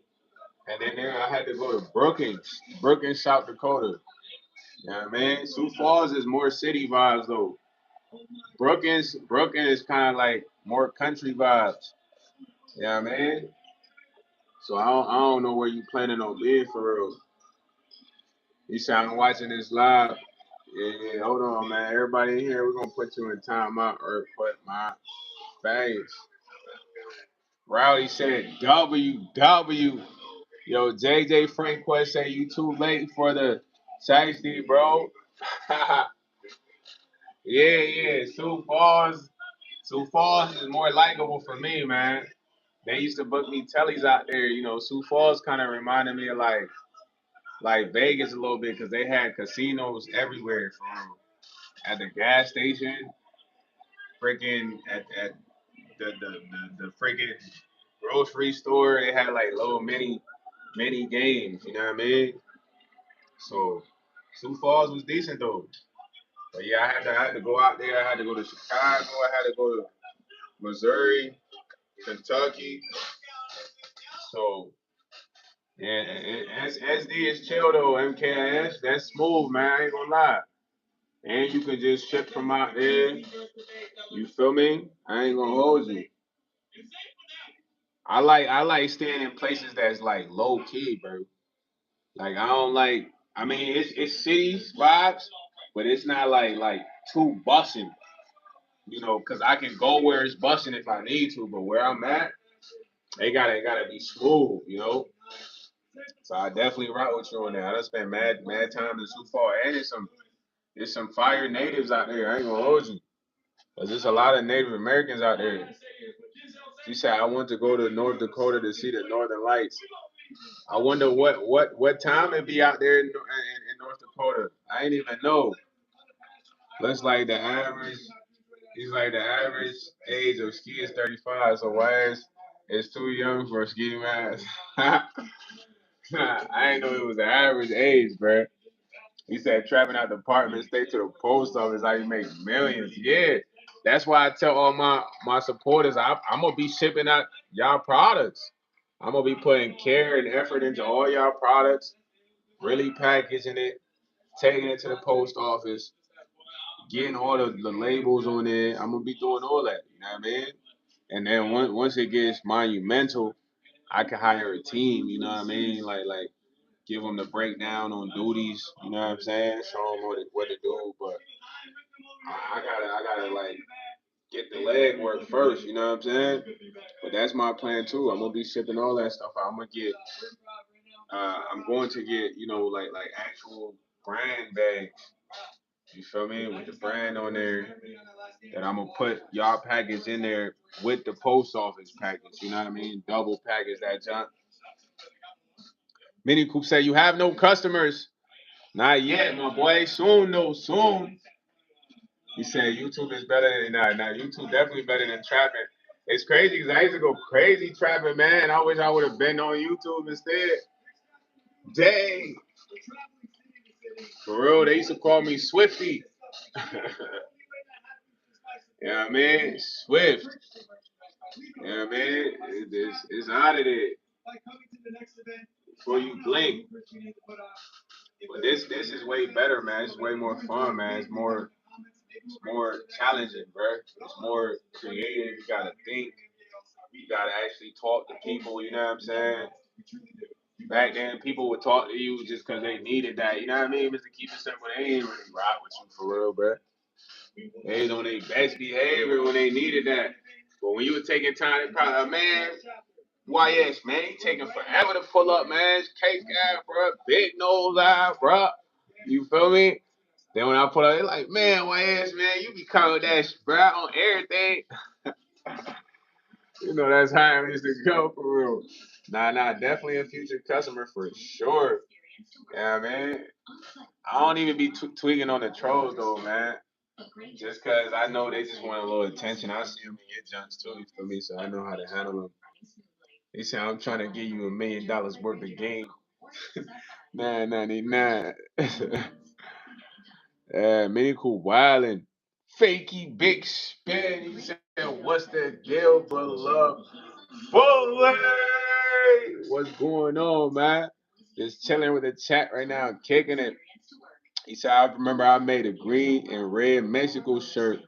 and then there I had to go to Brookings, South Dakota. You know what I mean? Sioux Falls is more city vibes though. Brookings is kind of like more country vibes. You know what I mean? So I don't know where you planning on being for real. You sound watching this live. Yeah, yeah, hold on, man. Everybody in here, we're gonna put you in timeout or put my face. Rowdy said WW. Yo, JJ Franquest say you too late for the safety, bro. Yeah, yeah. Sioux Falls is more likable for me, man. They used to book me tellies out there. Sioux Falls kind of reminded me of like Vegas a little bit because they had casinos everywhere from at the gas station, freaking at the freaking grocery store. They had like little mini games. You know what I mean? So Sioux Falls was decent though. But yeah, I had to go out there. I had to go to Chicago. I had to go to Missouri, Kentucky. So yeah, SD is chill though. MKS, that's smooth, man. I ain't gonna lie. And you can just ship from out there. You feel me? I ain't gonna hold you. I like staying in places that's like low key, bro. Like I don't like. I mean, it's cities vibes, but it's not like too bussing. Cause I can go where it's bussing if I need to, but where I'm at, they gotta be smooth. So I definitely rock with you on that. I done spent mad time in Sioux Falls, and there's some fire natives out there. I ain't gonna hold you. Cause there's a lot of Native Americans out there. She said I want to go to North Dakota to see the Northern Lights. I wonder what time it be out there in North Dakota. I ain't even know. Looks like the average. He's like the average age of ski is 35. So why is it's too young for a ski mask? I ain't know it was the average age, bro. He said traveling out the apartment, stay to the post office, how you make millions. Yeah, that's why I tell all my supporters, I'm gonna be shipping out y'all products. I'm gonna be putting care and effort into all y'all products, really packaging it, taking it to the post office, getting all the labels on it. I'm gonna be doing all that. You know what I mean? And then once it gets monumental, I can hire a team. You know what I mean? Like give them the breakdown on duties. You know what I'm saying? Show them what to do. But I gotta like get the leg work first. You know what I'm saying? But that's my plan too. I'm gonna be shipping all that stuff out. I'm going to get like actual brand bags. You feel me? With the brand on there that I'm gonna put y'all package in there with the post office package. You know what I mean? Double package that junk. Mini Coop say you have no customers. Not yet, my boy. Soon though, soon. He said YouTube is better than nah. YouTube definitely better than trapping. It's crazy because I used to go crazy trapping, man. I wish I would have been on YouTube instead. Dang, for real, they used to call me Swifty. You know what I mean? Swift. You know what I mean? It's out of there. You before you blink. But this is way better, man. It's way more fun, man. It's more challenging, bro. It's more creative. You gotta think. You gotta actually talk to people. You know what I'm saying? Back then, people would talk to you just because they needed that. You know what I mean? Just to keep it simple, they ain't really rock with you for real, bro. They was on their best behavior when they needed that. But when you were taking time, they probably, man, YS, man, he taking forever to pull up, man. Cake guy, bro. Big nose eye, bro. You feel me? Then when I pull up, they like, man, YS, man, you be coming with that bro on everything. You know, that's how it is to go for real. Nah, definitely a future customer for sure. Yeah, man. I don't even be tweaking on the trolls though, man. Just cause I know they just want a little attention. I see them in your junks too, you feel me? So I know how to handle them. They say I'm trying to give you $1 million worth of game. 9.99. Medical wildin'. Fakey big spin. He said, what's the deal, beloved? Bully! What's going on, man? Just chilling with the chat right now, kicking it. He said, I remember I made a green and red Mexico shirt,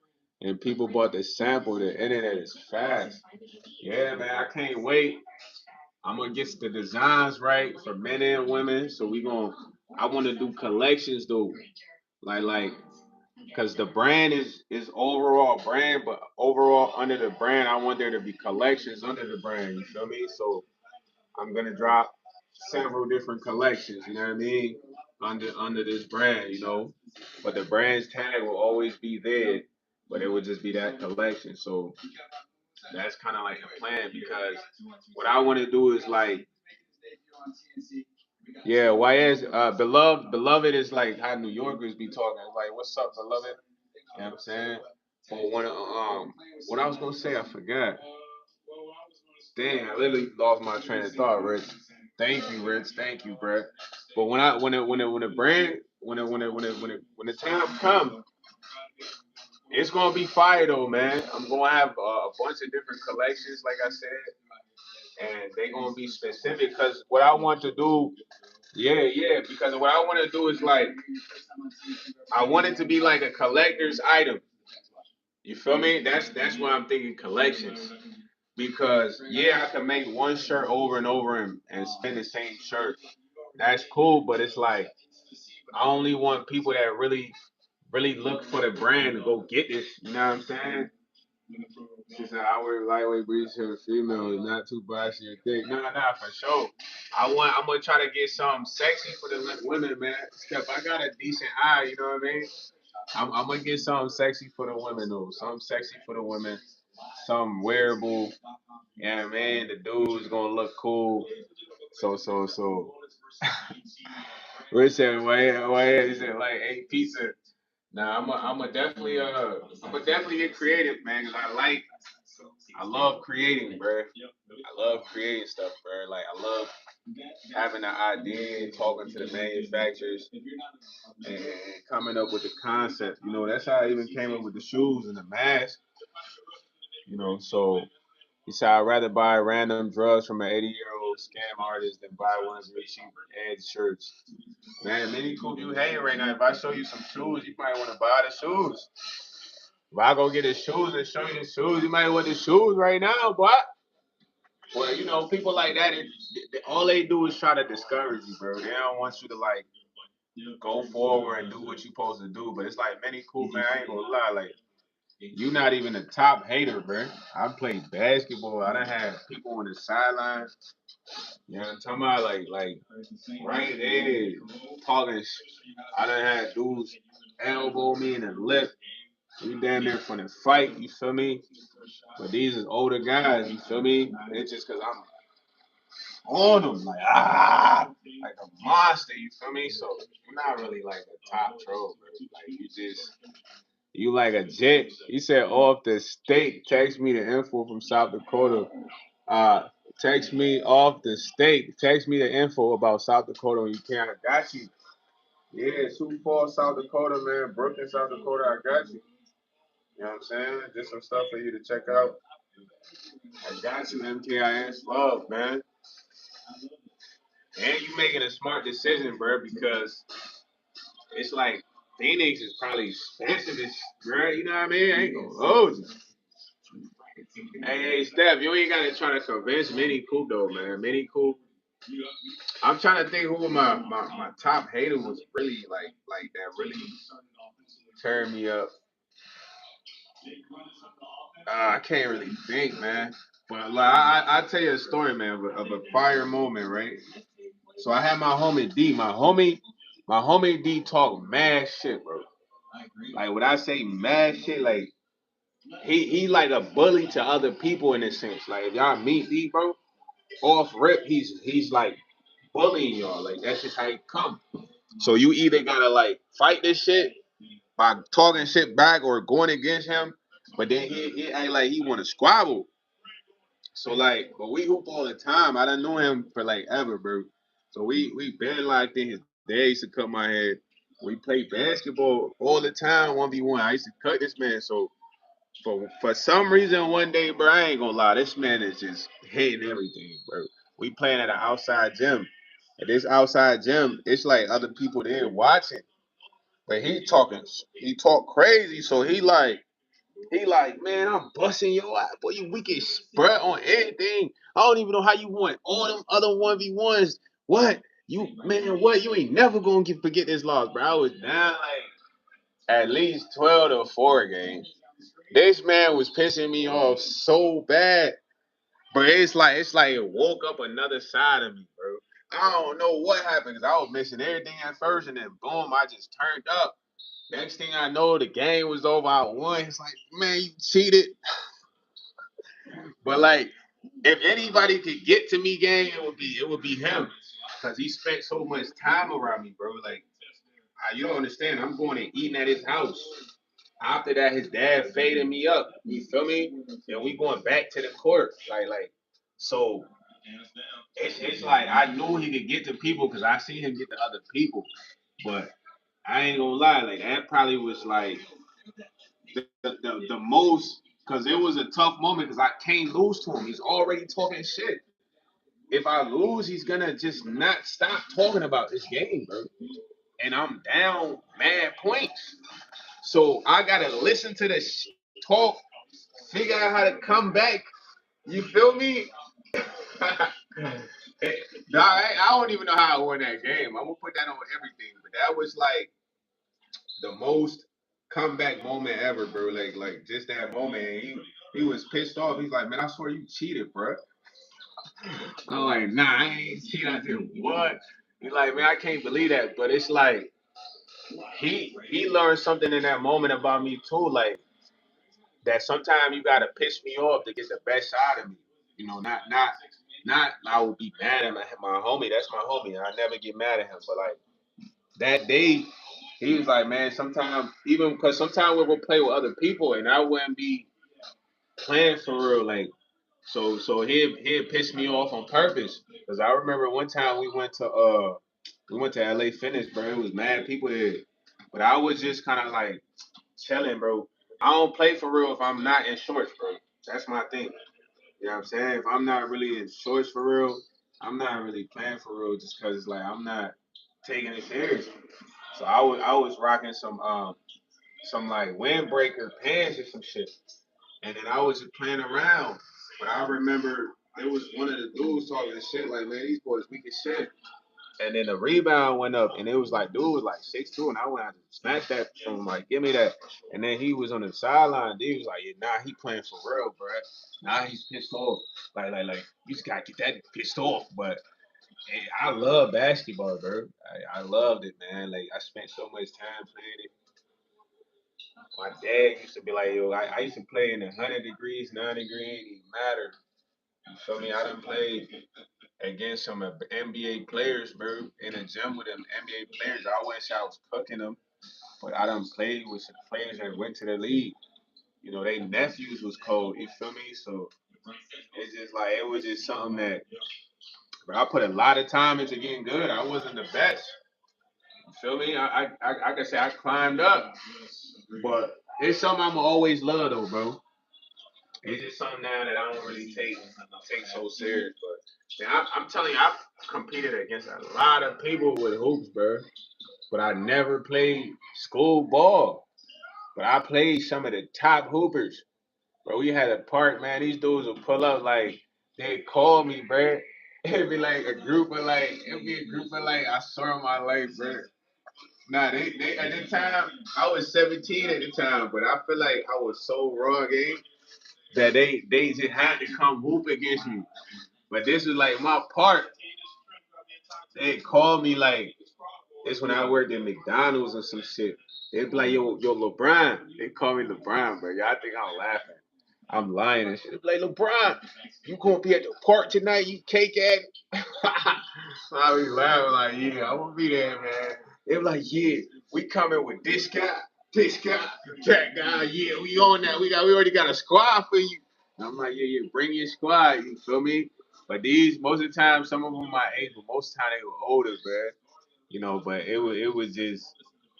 and people bought the sample. The internet is fast. Yeah, man, I can't wait. I'm gonna get the designs right for men and women. So I want to do collections though, like, cause the brand is overall brand, but overall under the brand, I want there to be collections under the brand. You feel me? So I'm gonna drop several different collections. You know what I mean? Under this brand, you know. But the brand's tag will always be there, but it would just be that collection. So that's kind of like the plan because what I want to do is like, yeah, YS, beloved is like how New Yorkers be talking. It's like, what's up, beloved? You know what I'm saying? But what I was gonna say, I forgot. Dang, I literally lost my train of thought, Rich. Thank you, Rich. Thank you, bro. But when the brand when the time comes, it's gonna be fire though, man. I'm gonna have a bunch of different collections, like I said, and they gonna be specific because what I want to do, yeah, because what I want to do is like I want it to be like a collector's item. You feel me? That's why I'm thinking collections. Because yeah, I can make one shirt over and over and spin the same shirt. That's cool, but it's like I only want people that really look for the brand to go get this. You know what I'm saying? She said I wear lightweight breeze here, female, not too bossy or thick. Nah, for sure. I'm gonna try to get something sexy for the women, man. Steph, I got a decent eye, you know what I mean? I'm gonna get something sexy for the women though. Something sexy for the women. Something wearable. Yeah, man. The dude's gonna look cool. So. Rich said, why? He said like, hey, pizza. Nah, I'm a definitely get creative, man. Cause I love creating, bro. I love creating stuff, bro. Like I love having an idea, talking to the manufacturers, and coming up with the concept. You know, that's how I even came up with the shoes and the mask. You know, so he said I'd rather buy random drugs from an 80-year-old scam artist than buy one of your cheap ad shirts. Man, Mini Coop, you hating right now. If I show you some shoes, you might want to buy the shoes. If I go get the shoes and show you the shoes, you might want the shoes right now, boy. Well, you know, people like that, all they do is try to discourage you, bro. They don't want you to like go forward and do what you're supposed to do. But it's like Mini Coop, man. I ain't gonna lie, like you not even a top hater, bro. I played basketball. I done had people on the sidelines. You know what I'm talking about? Like right there, talking. I done had dudes elbow me in the lip. We damn near from the fight. You feel me? But these is older guys. You feel me? It's just cause I'm on them like like a monster. You feel me? So you're not really like a top troll, bro. Like you like a jet. He said off the state. Text me the info from South Dakota. Uh, text me off the state. Text me the info about South Dakota when you can. I got you. Yeah, Sioux Falls, South Dakota, man. Brooklyn, South Dakota. I got you. You know what I'm saying? Just some stuff for you to check out. I got you, MKIS. Love, man. And you making a smart decision, bro, because it's like Phoenix is probably expensive as bro. You know what I mean? I ain't gonna hold you. Hey, Steph, you ain't gotta try to convince Mini Coop though, man. Mini Coop. I'm trying to think who my top hater was really like that really turned me up. I can't really think, man. But like I tell you a story, man, of a fire moment, right? So I had my homie D. My homie D talk mad shit, bro. Like when I say mad shit, like he like a bully to other people in a sense. Like if y'all meet D, bro, off rip, he's like bullying y'all. Like that's just how he come. So you either gotta like fight this shit by talking shit back or going against him, but then he act like he want to squabble. So like, but we hoop all the time. I done knew him for like ever, bro. So we been locked in. His dad used to cut my head. We played basketball all the time, 1v1. I used to cut this man. So for some reason one day, bro, I ain't gonna lie, this man is just hitting everything, bro. We playing at an outside gym. At this outside gym, it's like other people there watching. But he talk crazy, so he like, man, I'm busting your ass, boy. You weak as spread on everything. I don't even know how you want all them other 1v1s. What? You man, what? You ain't never gonna forget this loss, bro. I was down like at least 12 to 4 games. This man was pissing me off so bad. But it's like it woke up another side of me, bro. I don't know what happened because I was missing everything at first, and then boom, I just turned up. Next thing I know, the game was over. I won. It's like, man, you cheated. But like, if anybody could get to me, gang, it would be him, cause he spent so much time around me, bro. Like, you don't understand. I'm going and eating at his house. After that, his dad faded me up. You feel me? And we going back to the court, so. It's like I knew he could get to people because I seen him get to other people, but I ain't gonna lie, like that probably was like the most because it was a tough moment because I can't lose to him. He's already talking shit. If I lose, he's gonna just not stop talking about this game, bro. And I'm down mad points. So I gotta listen to this talk, figure out how to come back. You feel me? Nah, I don't even know how I won that game. I'm gonna put that on everything, but that was like the most comeback moment ever, bro. Like just that moment. And he was pissed off. He's like, man, I swear you cheated, bro. I'm like, nah, I ain't cheated. I did what? He's like, man, I can't believe that. But it's like he learned something in that moment about me too. Like that sometimes you gotta piss me off to get the best out of me. You know, not I would be mad at my homie. That's my homie. I never get mad at him. But like that day, he was like, man, sometimes even because sometimes we'll play with other people and I wouldn't be playing for real. Like so he'd piss me off on purpose. Cause I remember one time we went to LA Fitness, bro. It was mad people there. But I was just kind of like chilling, bro. I don't play for real if I'm not in shorts, bro. That's my thing. You know what I'm saying? If I'm not really in shorts for real, I'm not really playing for real just because like I'm not taking it serious. So I was rocking some like windbreaker pants or some shit. And then I was just playing around. But I remember there was one of the dudes talking shit like, man, these boys weak as shit. And then the rebound went up, and it was like, dude was like 6'2", and I went out to smash that from him, like, give me that. And then he was on the sideline. Dude was like, yeah, nah, he playing for real, bro. Nah, he's pissed off. Like, you just gotta get that pissed off. But hey, I love basketball, bro. I loved it, man. Like, I spent so much time playing it. My dad used to be like, yo, I used to play in 100 degrees, 90 degrees, it didn't matter. You feel me? I done played against some NBA players, bro, in a gym with them NBA players. I wouldn't say I was cooking them, but I done played with some players that went to the league. You know, they nephews was cold. You feel me? So it's just like it was just something that, bro, I put a lot of time into getting good. I wasn't the best. You feel me? I can say I climbed up, but it's something I'ma always love though, bro. It's just something now that I don't really take so serious. But man, I'm telling you, I've competed against a lot of people with hoops, bro. But I never played school ball. But I played some of the top hoopers. Bro, we had a park, man. These dudes would pull up like they'd call me, bro. It'd be like a group of like, I swear on my life, bro. Nah, they at the time I was 17 at the time, but I feel like I was so raw game that they just had to come hoop against me. But this was like my part. They called me like this when I worked at McDonald's or some shit. They'd be like, yo, LeBron. They call me LeBron, bro. Y'all think I'm laughing. I'm lying and shit. They be like, LeBron, you gonna be at the park tonight, you cake ass? I be laughing like, yeah, I'm gonna be there, man. They be like, yeah, we coming with this guy, that guy, yeah, we on that. We already got a squad for you. And I'm like, yeah, bring your squad, you feel me? But these most of the time, some of them my age, but most of the time they were older, man. But it was just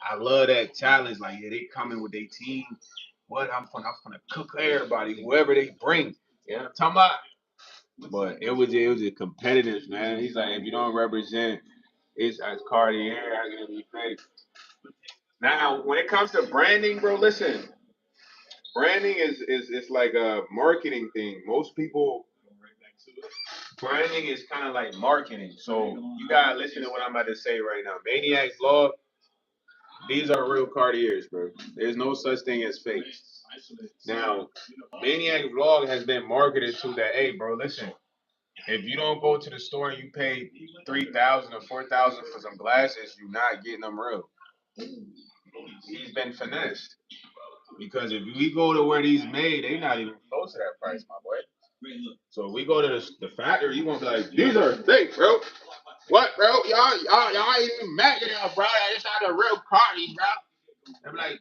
I love that challenge. Like, yeah, they coming with their team. What I'm gonna cook everybody, whoever they bring. Yeah, I'm talking about. But it was a competitive, man. He's like, if you don't represent, it's as Cartier, I gonna be fake. Now, when it comes to branding, bro, listen, branding is like a marketing thing. Most people, branding is kind of like marketing. So you gotta listen to what I'm about to say right now. Maniac Vlog, these are real Cartiers, bro. There's no such thing as fake. Now, Maniac Vlog has been marketed to that. Hey, bro, listen. If you don't go to the store and you pay 3,000 or 4,000 for some glasses, you're not getting them real. He's been finessed because if we go to where these made, they not even close to that price, my boy. So if we go to the factory, you gonna be like, these are fake, bro. What, bro? Y'all ain't even mad at us, bro. It's not a real party, bro. I'm like,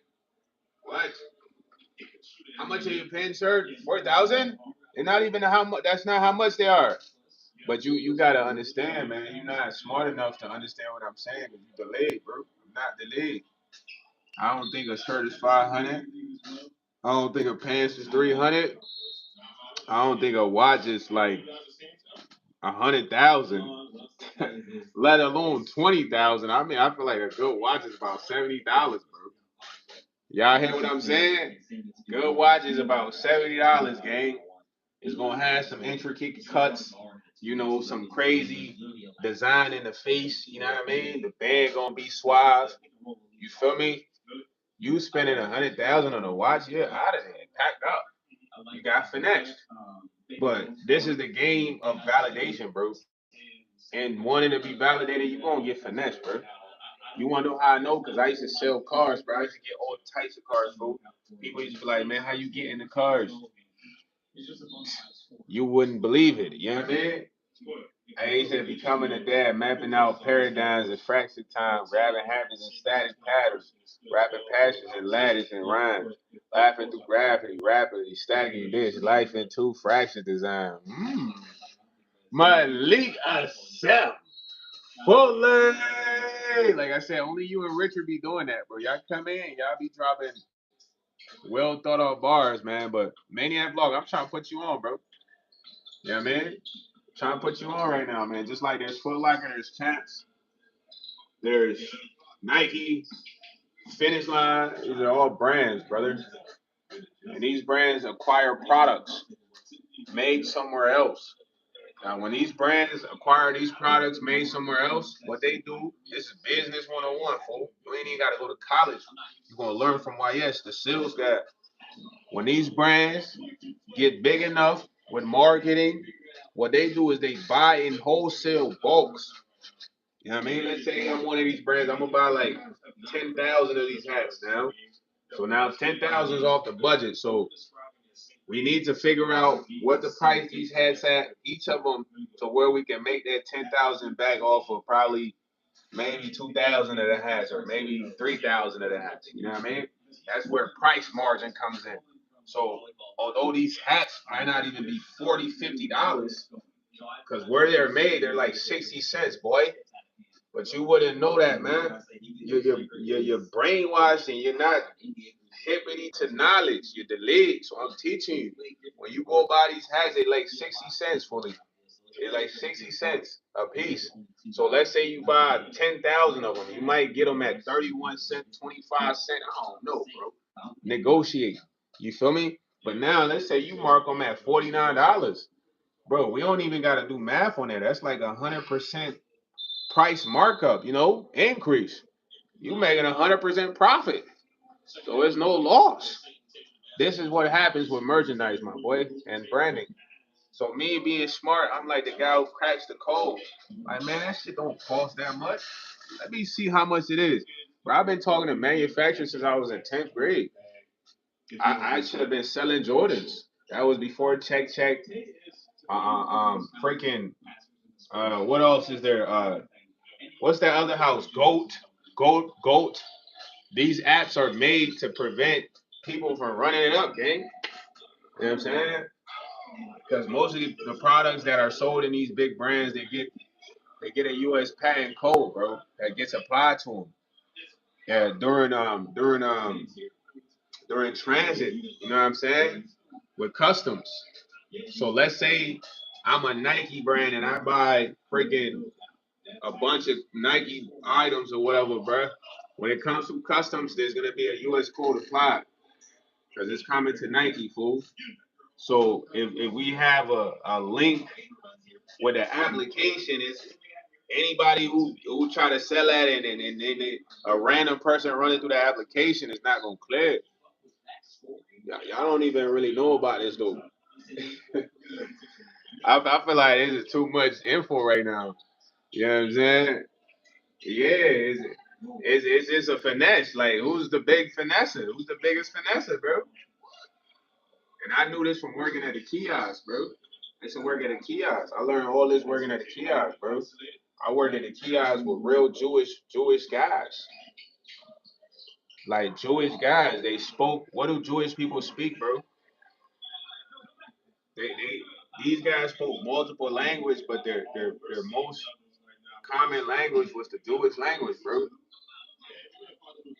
what? How much are you paying, sir? 4,000? And not even how much. That's not how much they are. But you gotta understand, man. You're not smart enough to understand what I'm saying because you delayed, bro. I'm not delayed. I don't think a shirt is 500. I don't think a pants is 300. I don't think a watch is like 100,000. Let alone 20,000. I mean, I feel like a good watch is about $70, bro. Y'all hear what I'm saying? Good watch is about $70, gang. It's gonna have some intricate cuts, some crazy design in the face. You know what I mean? The band gonna be suave. You feel me? You spending 100,000 on a watch, you're out of there, packed up. You got finessed. But this is the game of validation, bro. And wanting to be validated, you gonna get finessed, bro. You wanna know how I know? Cause I used to sell cars, bro. I used to get all types of cars, bro. People used to be like, man, how you get in the cars? You wouldn't believe it. You know what I mean? I used to becoming a dad, mapping out paradigms and fraction time, grabbing habits and static patterns, rapping passions and lattice and rhymes, laughing through gravity, rapidly, stacking this, life in two fraction design. Malik Asep. Fully. Like I said, only you and Richard be doing that, bro. Y'all come in, y'all be dropping well thought out bars, man. But Maniac Vlog, I'm trying to put you on, bro. You know what I mean? Trying to put you on right now, man. Just like there's Foot Locker, there's Champs, there's Nike, Finish Line. These are all brands, brother. And these brands acquire products made somewhere else. Now, when these brands acquire these products made somewhere else, what they do, this is business 101, fool. You ain't even got to go to college. You're going to learn from YS, the sales guy. When these brands get big enough with marketing, what they do is they buy in wholesale bulks. You know what I mean? Let's say I'm one of these brands. I'm gonna buy like 10,000 of these hats now. So now 10,000 is off the budget. So we need to figure out what the price these hats at, each of them, to where we can make that 10,000 back off of probably maybe 2,000 of the hats or maybe 3,000 of the hats. You know what I mean? That's where price margin comes in. So although these hats might not even be $40, $50, because where they're made, they're like 60 cents, boy. But you wouldn't know that, man. You're brainwashed and you're not hippity to knowledge. You're delayed. So I'm teaching you. When you go buy these hats, they like 60 cents fully. It's like 60 cents a piece. So let's say you buy 10,000 of them. You might get them at 31 cents, 25 cents. I don't know, bro. Negotiate. You feel me? But now let's say you mark them at $49. Bro, we don't even got to do math on that. That's like 100% price markup, increase. You making 100% profit. So it's no loss. This is what happens with merchandise, my boy, and branding. So me being smart, I'm like the guy who cracks the code. Like, man, that shit don't cost that much. Let me see how much it is. Bro, I've been talking to manufacturers since I was in 10th grade. I should have been selling Jordans. That was before Check Check. Freaking. What else is there? What's that other house? Goat. These apps are made to prevent people from running it up, gang. You know what I'm saying? Because most of the products that are sold in these big brands, they get a U.S. patent code, bro, that gets applied to them. Yeah, during transit. You know what I'm saying? With customs. So let's say I'm a Nike brand and I buy freaking a bunch of Nike items or whatever, bro. When it comes to customs, there's gonna be a U.S. code applied because it's coming to Nike, fool. So if we have a link with the application, is anybody who try to sell that and a random person running through the application is not gonna clear it. Y'all don't even really know about this though. I feel like this is too much info right now. You know what I'm saying? Yeah, it's just a finesse. Like, who's the big finesser? Who's the biggest finesser, bro? And I knew this from working at the kiosk, bro. I used to work at a kiosk. I learned all this working at the kiosk, bro. I worked at the kiosk with real Jewish guys. Like Jewish guys, they spoke. What do Jewish people speak, bro? They these guys spoke multiple language, but their most common language was the Jewish language, bro.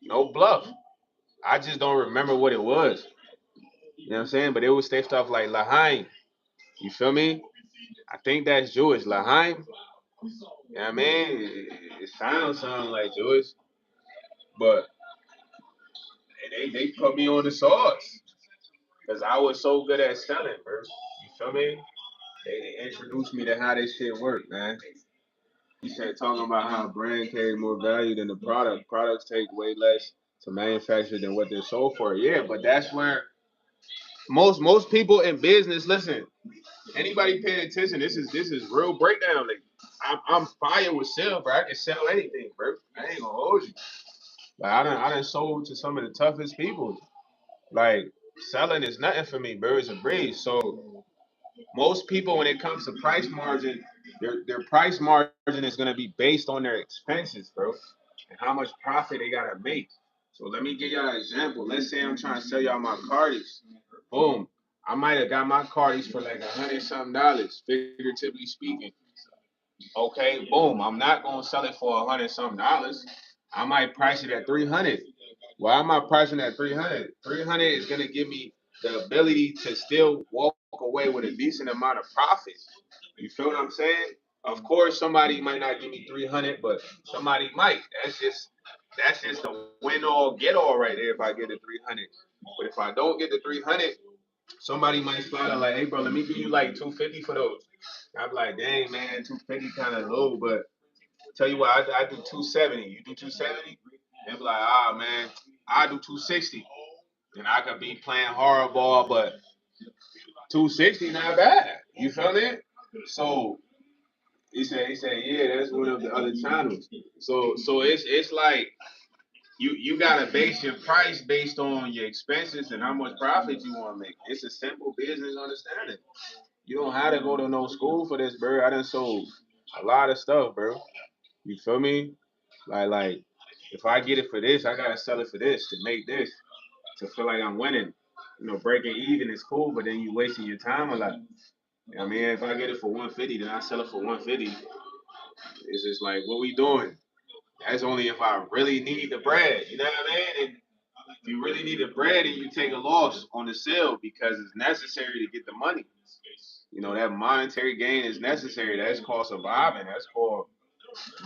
No bluff. I just don't remember what it was. You know what I'm saying? But it would say stuff like Lahaim. You feel me? I think that's Jewish. Lahaim. You know what I mean? It sounds something like Jewish, but they put me on the sauce because I was so good at selling, bro. You feel me? They introduced me to how this shit work, man. He said talking about how a brand carry more value than the product. Products take way less to manufacture than what they're sold for. Yeah, but that's where most people in business listen. Anybody paying attention, this is real breakdown. Like I'm fire with sale, bro. I can sell anything, bro. I ain't gonna hold you. Like I done sold to some of the toughest people. Like selling is nothing for me, bro. It's a breeze. So most people, when it comes to price margin, their price margin is gonna be based on their expenses, bro, and how much profit they gotta make. So let me give y'all an example. Let's say I'm trying to sell y'all my cardies. Boom. I might have got my cardies for like $100 something, figuratively speaking. Okay, boom. I'm not gonna sell it for $100 something. I might price it at 300. Why am I pricing at 300? 300 is gonna give me the ability to still walk away with a decent amount of profit. You feel what I'm saying? Of course, somebody might not give me 300, but somebody might. That's just the win all get all right there if I get the 300. But if I don't get the 300, somebody might slide out like, hey bro, let me give you like 250 for those. I'm like, dang man, 250 kind of low, but tell you what, I do 270. You do 270? They be like, man, I do 260. And I could be playing hardball, but 260 not bad. You feel me? So he said, yeah, that's one of the other channels. So it's like you gotta base your price based on your expenses and how much profit you want to make. It's a simple business understanding. You don't have to go to no school for this, bro. I done sold a lot of stuff, bro. You feel me? Like if I get it for this, I gotta sell it for this to make this to feel like I'm winning. Breaking even is cool, but then you wasting your time a lot. I mean, if I get it for 150, then I sell it for 150. It's just like, what we doing? That's only if I really need the bread. You know what I mean? And if you really need the bread, and you take a loss on the sale because it's necessary to get the money. You know, that monetary gain is necessary. That's called surviving. That's called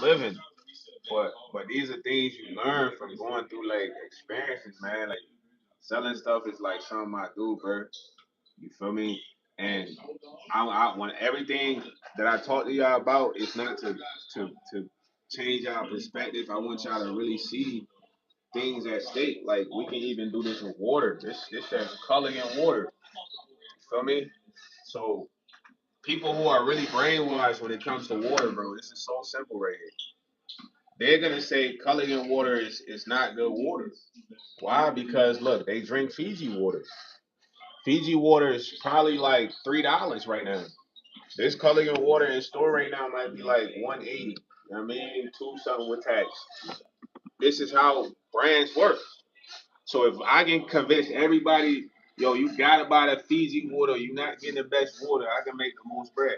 living. But these are things you learn from going through like experiences, man. Like selling stuff is like something I do, bro. You feel me? And I want everything that I talk to y'all about is not to change our perspective. I want y'all to really see things at stake. Like we can even do this with water. This says color in water. You feel me? So people who are really brainwashed when it comes to water, bro, this is so simple right here. They're gonna say coloring in water is not good water. Why? Because look, they drink Fiji water. Fiji water is probably like $3 right now. This coloring in water in store right now might be like 180. You know what I mean? Two something with tax. This is how brands work. So if I can convince everybody, yo, you gotta buy the Fiji water, you're not getting the best water, I can make the most bread.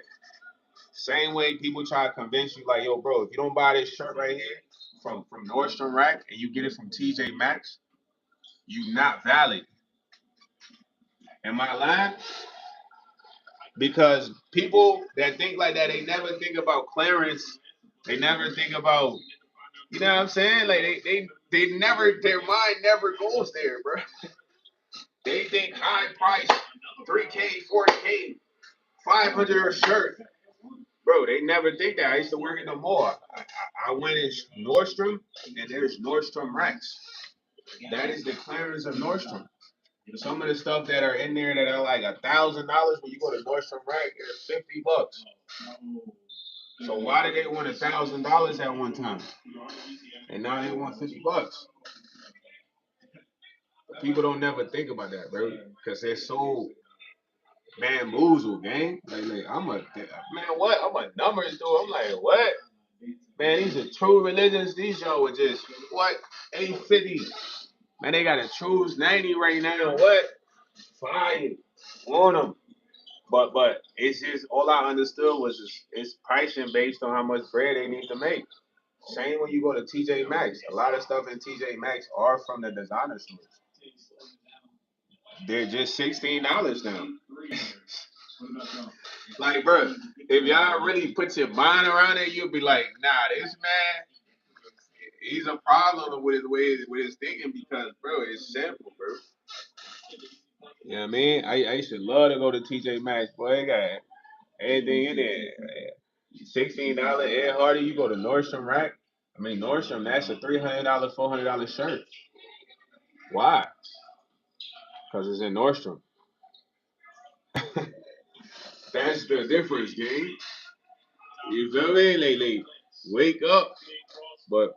Same way people try to convince you, like, yo, bro, if you don't buy this shirt right here from Nordstrom Rack and you get it from TJ Maxx, you not valid. Am I lying? Because people that think like that, they never think about clearance. They never think about, you know what I'm saying? Like they never, their mind never goes there, bro. They think high price, 3K, 4K, 500 a shirt. Bro, they never think that. I used to work in the mall. I went in Nordstrom, and there's Nordstrom racks. That is the clearance of Nordstrom. Some of the stuff that are in there that are like $1,000 when you go to Nordstrom rack, they're $50. So why did they want $1,000 at one time, and now they want $50? But people don't never think about that, bro, because they're so bamboozled, gang. Like I'm a man. What? I'm a numbers dude. I'm like, what? Man, these are true religions. These y'all were just what? 850. Man, they got a choose 90 right now. What? Fire. Want them. But it's just all I understood was just, it's pricing based on how much bread they need to make. Same when you go to TJ Maxx. A lot of stuff in TJ Maxx are from the designer stores. They're just $16 now. Like, bro, if y'all really put your mind around it, you'll be like, nah, this man, he's a problem with his way, with his thinking because, bro, it's simple, bro. You know what I mean? I used to love to go to TJ Maxx, boy. They got everything in there. $16 Ed Hardy. You go to Nordstrom Rack. I mean Nordstrom. That's a $300, $400 shirt. Why? Because it's in Nordstrom. That's the difference, gang. You feel me? Like wake up. But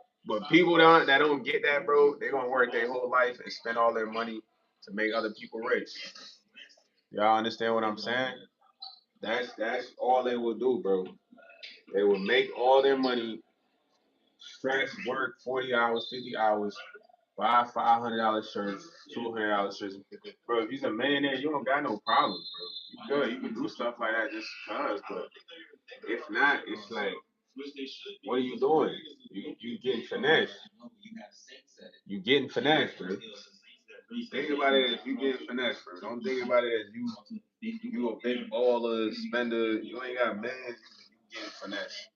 people that don't get that, bro, they gonna work their whole life and spend all their money to make other people rich. Y'all understand what I'm saying? That's all they will do, bro. They will make all their money, stress, work 40 hours, 50 hours, buy $500 shirts, $200 shirts. Bro, if you're a millionaire, you don't got no problems, bro. You good. You can do stuff like that just cause, but if not, it's like, what are you doing? You getting finessed. You getting finessed, bro. Think about it as you getting finessed, bro. Don't think about it as you a big baller, spender. You ain't got millions. You getting finessed.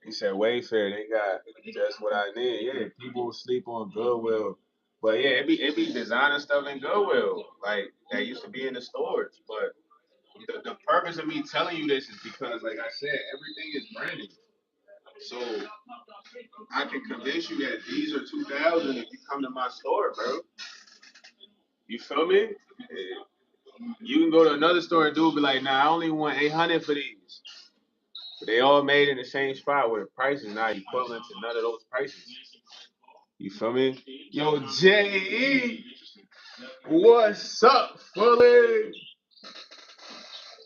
He said Wayfair, they got just what I need. Yeah, people sleep on Goodwill. But yeah, it be designer stuff in Goodwill. Like that used to be in the stores. But the purpose of me telling you this is because, like I said, everything is branding. So I can convince you that these are 2,000 if you come to my store, bro. You feel me? Yeah. You can go to another store and dude be like, nah, I only want 800 for these. But they all made in the same spot where the price is not equivalent to none of those prices. You feel me? Yo, J.E., what's up, Fully?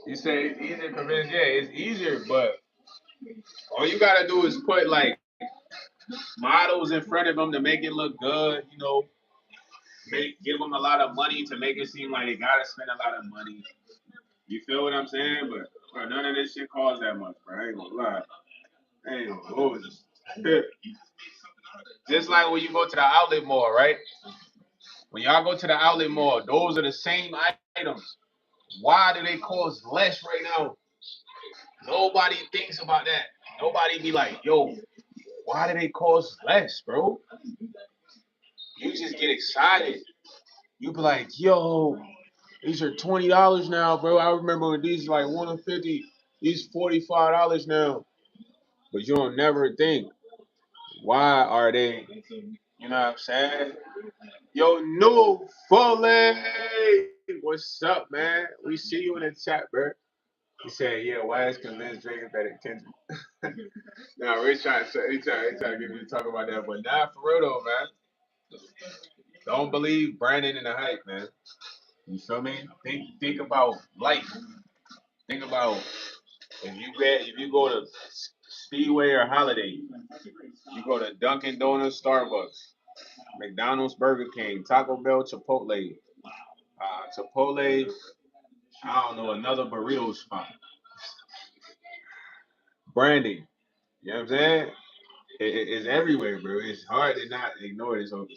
You say it's easier to convince? Yeah, it's easier, but all you gotta do is put like models in front of them to make it look good. You know, give them a lot of money to make it seem like they gotta spend a lot of money. You feel what I'm saying? But bro, none of this shit costs that much, bro. I ain't gonna lie. I ain't gonna hold you. Just like when you go to the outlet mall, right? When y'all go to the outlet mall, those are the same items. Why do they cost less right now? Nobody thinks about that. Nobody be like, yo, why do they cost less, bro? You just get excited. You be like, yo, these are $20 now, bro. I remember when these like 150, these $45 now. But you don't never think, why are they, you know what I'm saying? Yo, no Foley. What's up, man? We see you in the chat, bro. He said, yeah, why is convinced drinking better than Kendrick? Now, we're trying to get me to talk about that. But nah, for real though, man. Don't believe Brandon in the hype, man. You feel me? Think about life. Think about if you go to Speedway or Holiday, you go to Dunkin' Donuts, Starbucks, McDonald's, Burger King, Taco Bell, Chipotle, Chipotle. I don't know, another burrito spot. Branding. You know what I'm saying? It's everywhere, bro. It's hard to not ignore it. So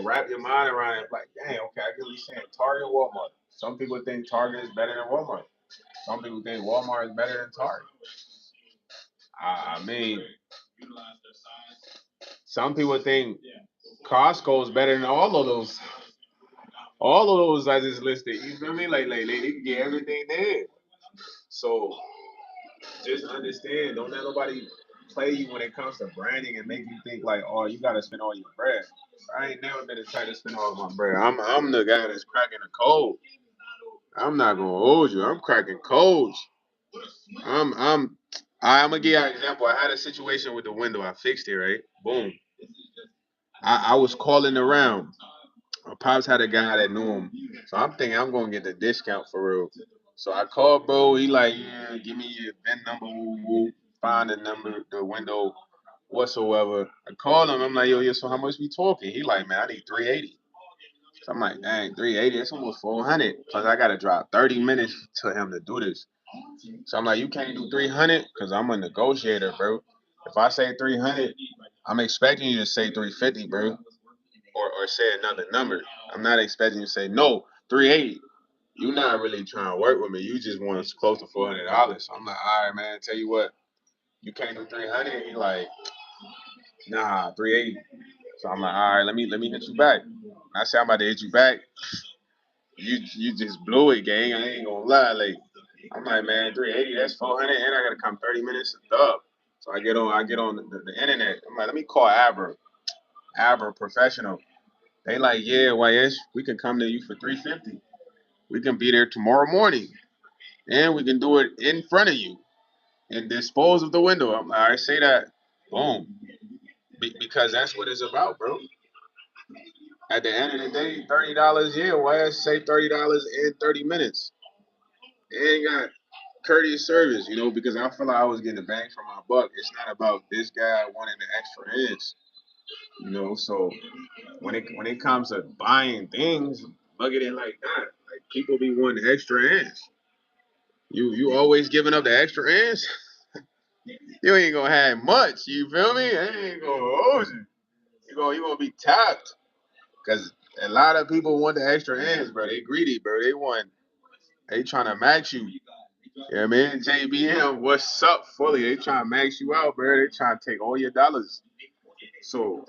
wrap your mind around it. Like, dang, okay, I get what you're saying. Target, Walmart. Some people think Target is better than Walmart. Some people think Walmart is better than Target. I mean, some people think Costco is better than all of those. All of those I just listed. You feel me? Like they can get everything there. So just understand. Don't let nobody play you when it comes to branding and make you think like, oh, you gotta spend all your bread. I ain't never been the type to spend all my bread. I'm the guy that's cracking the code. I'm not gonna hold you. I'm cracking codes. I'm I'm I'm gonna give you an example. I had a situation with the window. I fixed it, right? Boom. I was calling around. My pops had a guy that knew him. So I'm thinking I'm gonna get the discount for real. So I called bro, he like, yeah, give me your VIN number, woo, woo. Find the number, the window, whatsoever. I called him, I'm like, yo, yeah, so how much we talking? He like, man, I need 380. So I'm like, dang, 380, that's almost 400. Plus I gotta drive 30 minutes to him to do this. So I'm like, you can't do 300? Cause I'm a negotiator, bro. If I say 300, I'm expecting you to say 350, bro. Or say another number. I'm not expecting you to say no, 380. You're not really trying to work with me. You just want us close to $400. So I'm like, all right, man. Tell you what, you can't do 300. He like, nah, 380. So I'm like, all right, let me hit you back. I say I'm about to hit you back. You just blew it, gang. I ain't gonna lie. Like, I'm like, man, 380. That's 400, and I gotta come 30 minutes up. So I get on the internet. I'm like, let me call Aber Professional. They like, yeah, YS, we can come to you for 350. We can be there tomorrow morning, and we can do it in front of you and dispose of the window. I'm like, all right, say that. Boom. Because that's what it's about, bro. At the end of the day, $30. Yeah, YS say $30 in 30 minutes. They ain't got courteous service, because I feel like I was getting a bang for my buck. It's not about this guy wanting the extra inch. So when it comes to buying things, look at it like that. Like people be wanting extra inch. You always giving up the extra inch. You ain't gonna have much. You feel me? I ain't gonna hold you. You gonna be tapped. Cause a lot of people want the extra inch, bro. They greedy, bro. They trying to max you. You know what I mean? JBM, what's up, fully? They trying to max you out, bro. They trying to take all your dollars. So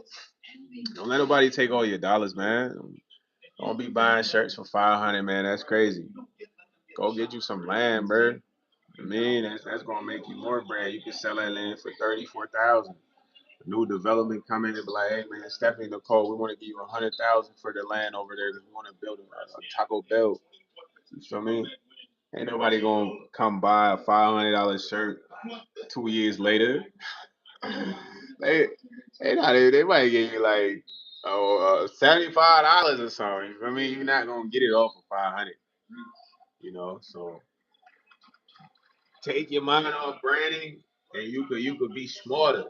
don't let nobody take all your dollars, man. Don't be buying shirts for 500, man. That's crazy. Go get you some land, bro. I mean, that's gonna make you more bread. You can sell that land for 34,000. New development come in and be like, hey man, Stephanie Nicole, we want to give you 100,000 for the land over there because we want to build a Taco Bell. You feel me? Ain't nobody gonna come buy a $500 shirt 2 years later. they they might give you like $75 or something. You feel me? You're not gonna get it all for 500. So take your mind off branding, and you could be smarter.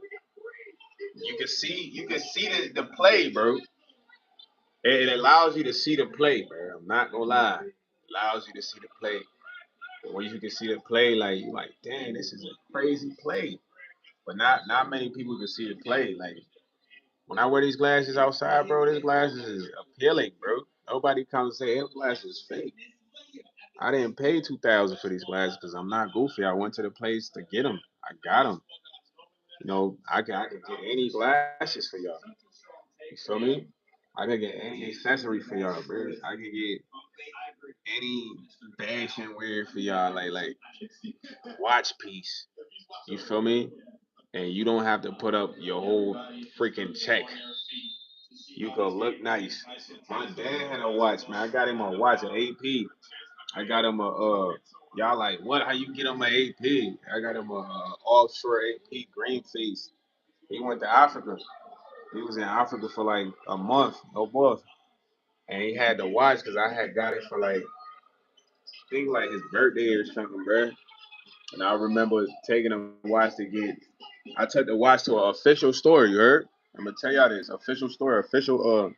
You can see the play, bro. It allows you to see the play, bro. I'm not gonna lie. It allows you to see the play. And when you can see the play, like you like, dang, this is a crazy play. but not many people can see the play. Like when I wear these glasses outside, bro, these glasses is appealing, bro. Nobody comes and say, "Hey, those glasses is fake." I didn't pay 2,000 for these glasses because I'm not goofy. I went to the place to get them. I got them. You know, I can get any glasses for y'all. You feel me? I can get any accessory for y'all, bro. I can get any fashion wear for y'all, like watch piece. You feel me? And you don't have to put up your whole freaking check. You could look nice. My dad had a watch, man. I got him a watch, an AP. I got him a y'all like what? How you get him an AP? I got him a offshore AP green face. He went to Africa. He was in Africa for like a month, no month, and he had the watch because I had got it for like I think like his birthday or something, bro. And I remember taking a watch to get. I took the watch to an official store. You heard? I'm gonna tell y'all this official store, official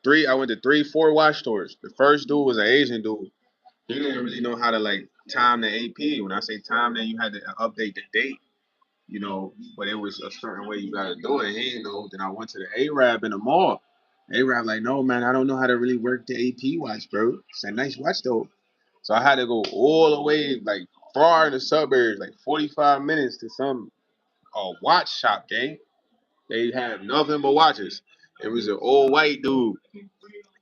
three. I went to 3, 4 watch stores. The first dude was an Asian dude. He didn't really know how to like time the AP. When I say time, then you had to update the date. You know, but it was a certain way you gotta do it. He didn't know. Then I went to the Arab in the mall. Arab like, no man, I don't know how to really work the AP watch, bro. It's a nice watch though. So I had to go all the way like far in the suburbs, like 45 minutes to some watch shop, gang. They had nothing but watches. It was an old white dude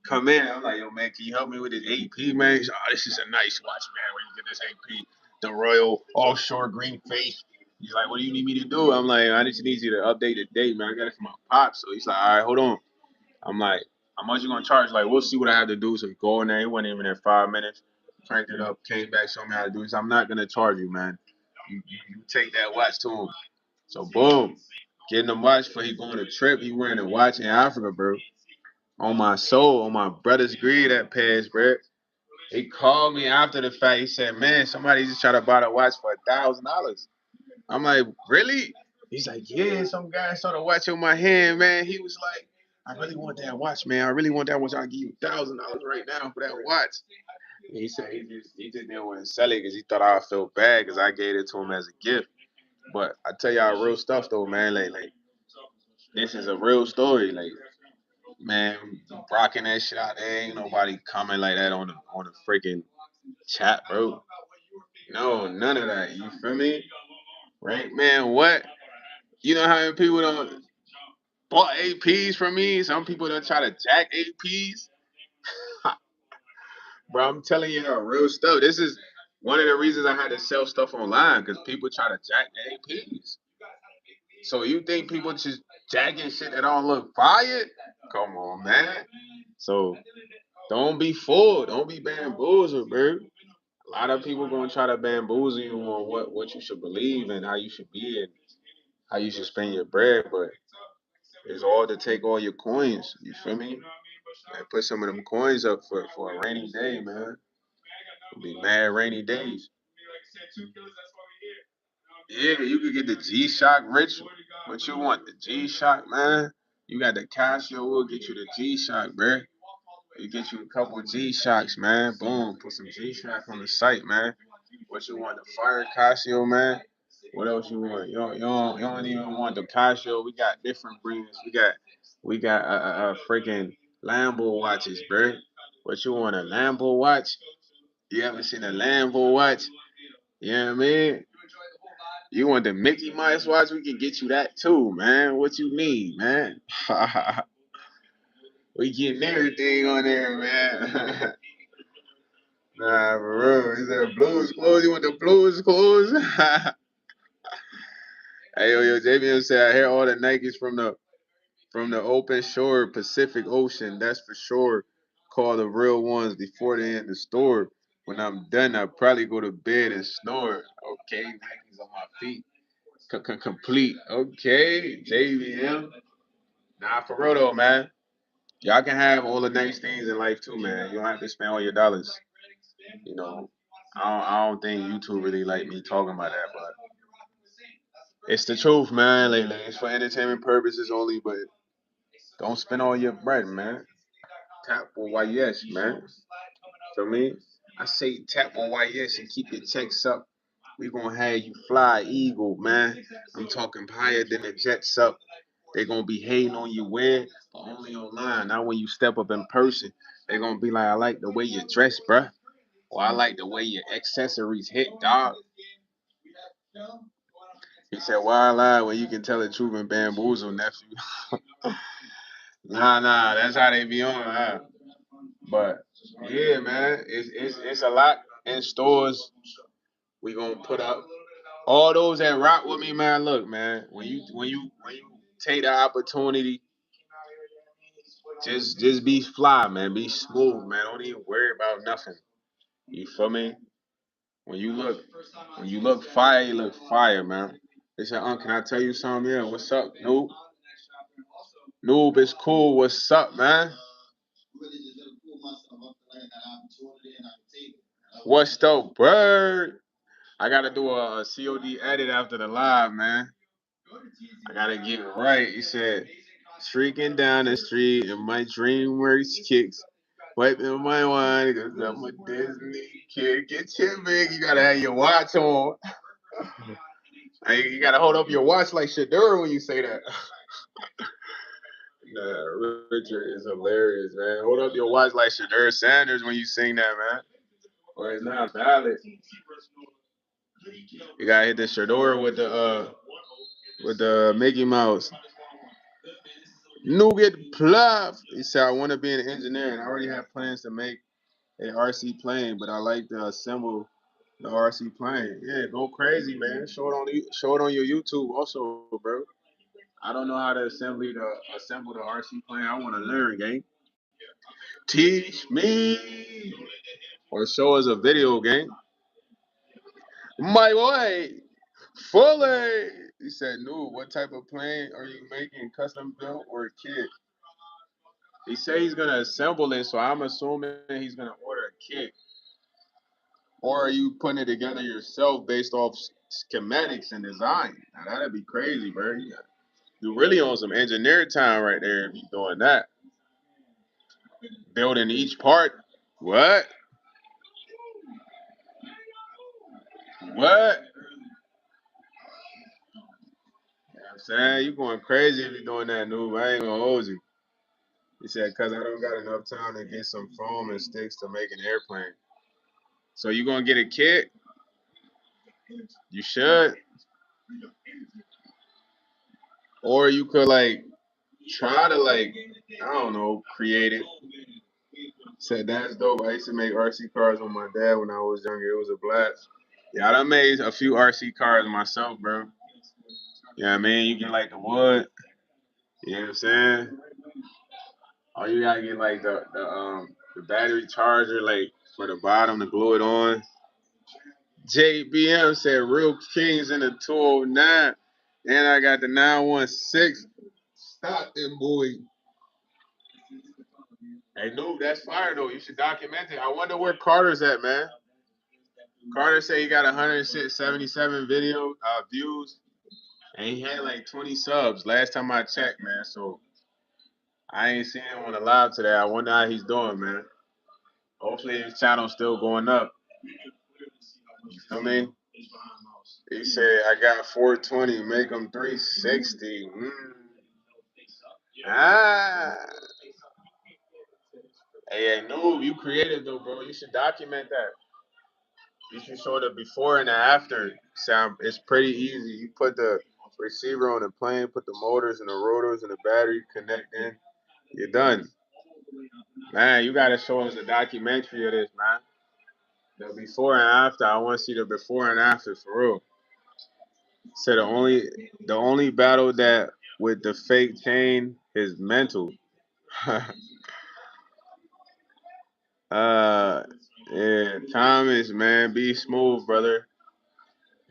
come in. I'm like, yo, man, can you help me with this AP, man? He's like, oh, this is a nice watch, man. Where you get this AP? The Royal Offshore Green Face. He's like, what do you need me to do? I'm like, I just need you to update the date, man. I got it from my pop. So he's like, all right, hold on. I'm like, how much you gonna charge? Like, we'll see what I have to do. So go in there. He wasn't even there 5 minutes. Cranked it up, came back, showed me how to do this. I'm not gonna charge you, man. You take that watch to him. So boom, getting him watch for he going on a trip. He wearing a watch in Africa, bro. On my soul, on my brother's greed that passed, bro. He called me after the fact. He said, "Man, somebody just tried to buy the watch for $1,000." I'm like, "Really?" He's like, "Yeah." Some guy saw the watch on my hand, man. He was like, "I really want that watch, man. I really want that watch. I'll give you $1,000 right now for that watch." He said he just didn't want to sell it because he thought I felt bad because I gave it to him as a gift. But I tell y'all real stuff though, man. Like this is a real story. Like man, rocking that shit out. There ain't nobody comment like that on the freaking chat, bro. No, none of that. You feel me? Right, man? What? You know how many people don't bought APs from me? Some people don't try to jack APs. Bro, I'm telling you real stuff. This is one of the reasons I had to sell stuff online because people try to jack the APs. So you think people just jacking shit that don't look fire? Come on, man. So don't be fooled. Don't be bamboozled, bro. A lot of people gonna try to bamboozle you on what you should believe and how you should be and how you should spend your bread, but it's all to take all your coins. You feel me? And put some of them coins up for a rainy day, man. It'll be mad rainy days. Yeah, you could get the G Shock rich. What you want? The G Shock, man. You got the Casio, we'll get you the G Shock, bruh. You get you a couple G Shocks, man. Boom, put some G Shock on the site, man. What you want? The Fire Casio, man. What else you want? You don't even want the Casio. We got different brands. We got freaking Lambo watches, bruh. What you want? A Lambo watch? You haven't seen a Lambo watch? You know what I mean? You want the Mickey Mouse watch? We can get you that too, man. What you need, man? We getting everything on there, man. Nah, for real. Is there blues clothes? You want the blues clothes? Hey, yo, JBM said I hear all the Nikes from the open shore Pacific Ocean. That's for sure. Call the real ones before they in the store. When I'm done, I'll probably go to bed and snore. Okay, Nikes on my feet. Complete. Okay, JBM. Nah, for real though, man. Y'all can have all the nice things in life too, man. You don't have to spend all your dollars. You know, I don't think YouTube really like me talking about that, but it's the truth, man. Like, it's for entertainment purposes only, but don't spend all your bread, man. Tap on YS, man. Feel me? I say tap on YS and keep your checks up. We gonna have you fly eagle, man. I'm talking higher than the jets up. They gonna be hating on you where, but only online. Not when you step up in person. They gonna be like, I like the way you dress, bruh. Or I like the way your accessories hit, dog. He said, why lie when you can tell the truth and bamboozle, nephew? Nah, that's how they be on, huh? But yeah, man, it's a lot in stores. We gonna put up all those that rock with me, man. Look, man, when you take the opportunity, just be fly, man. Be smooth, man. Don't even worry about nothing. You feel me? When you look fire, you look fire, man. They said, can I tell you something? Yeah, what's up, Noob? Noob is cool. What's up, man? What's the word? I gotta do a COD edit after the live, man. I gotta get it right. He said, streaking down the street in my DreamWorks kicks, wiping my wine because I'm a Disney kid. Get your big. You gotta have your watch on. Hey, you gotta hold up your watch like Shadur when you say that. Nah, Richard is hilarious, man. Hold up your watch like Shadur Sanders when you sing that, man. Or it's not valid. You gotta hit the Shadur with the Mickey Mouse. Nougat Pluff. He said, I want to be an engineer, and I already have plans to make a RC plane, but I like to assemble the RC plane. Yeah, go crazy, man. Show it on your YouTube also, bro. I don't know how to assemble the RC plane. I want to learn, gang. Teach me, or show us a video, gang. My way, fully. He said, "No. What type of plane are you making? Custom built or a kit?" He said he's gonna assemble it, so I'm assuming he's gonna order a kit. Or are you putting it together yourself based off schematics and design? Now that'd be crazy, bro. You really on some engineer time right there if you're doing that. Building each part. What? What? You know what I'm saying? You going crazy if you're doing that, noob. I ain't gonna hold you. He said, cause I don't got enough time to get some foam and sticks to make an airplane. So you gonna get a kit? You should. Or you could like try to like, I don't know, create it. Said that's dope. I used to make RC cars with my dad when I was younger. It was a blast. Yeah, I done made a few RC cars myself, bro. You know what I mean? You get like the wood. You know what I'm saying? All you gotta get like the battery charger like for the bottom to glue it on. JBM said real kings in the 209. And I got the 916. Stop them boy. Hey, no, that's fire though. You should document it. I wonder where Carter's at, man. Carter said he got 177 video views, and he had like 20 subs last time I checked, man. So I ain't seen him on the live today. I wonder how he's doing, man. Hopefully his channel's still going up. You feel me? He said I got 420, make him 360. Ah. Hey, noob, you creative though, bro. You should document that. You should show the before and the after. Sound it's pretty easy. You put the receiver on the plane, put the motors and the rotors and the battery, connect in. You're done. Man, you gotta show us a documentary of this, man. The before and after. I want to see the before and after for real. So the only battle that with the fake chain is mental. uh yeah, Thomas, man, be smooth, brother.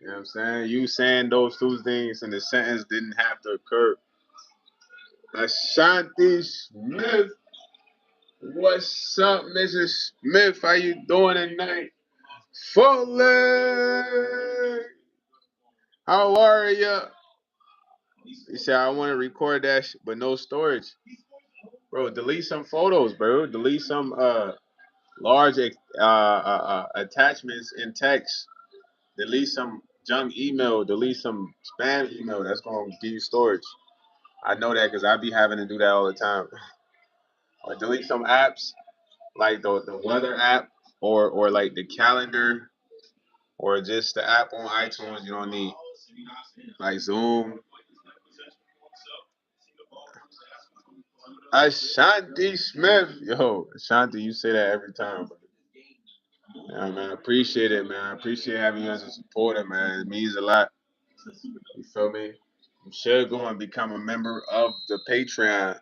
You know what I'm saying? You saying those two things in the sentence didn't have to occur. Ashanti Smith. What's up, Mrs. Smith? How you doing tonight? Foley. How are you? He said, I want to record that, but no storage. Bro, delete some photos, bro. Delete some large attachments in text. delete some junk email, delete some spam email. That's gonna give you storage. I know that because I be having to do that all the time. Or delete some apps like the weather app or like the calendar or just the app on iTunes you don't need. Like Zoom. Ashanti Smith. Yo, Ashanti, you say that every time. Yeah, man, I appreciate it, man. I appreciate having you as a supporter, man. It means a lot. You feel me? You should go and become a member of the Patreon.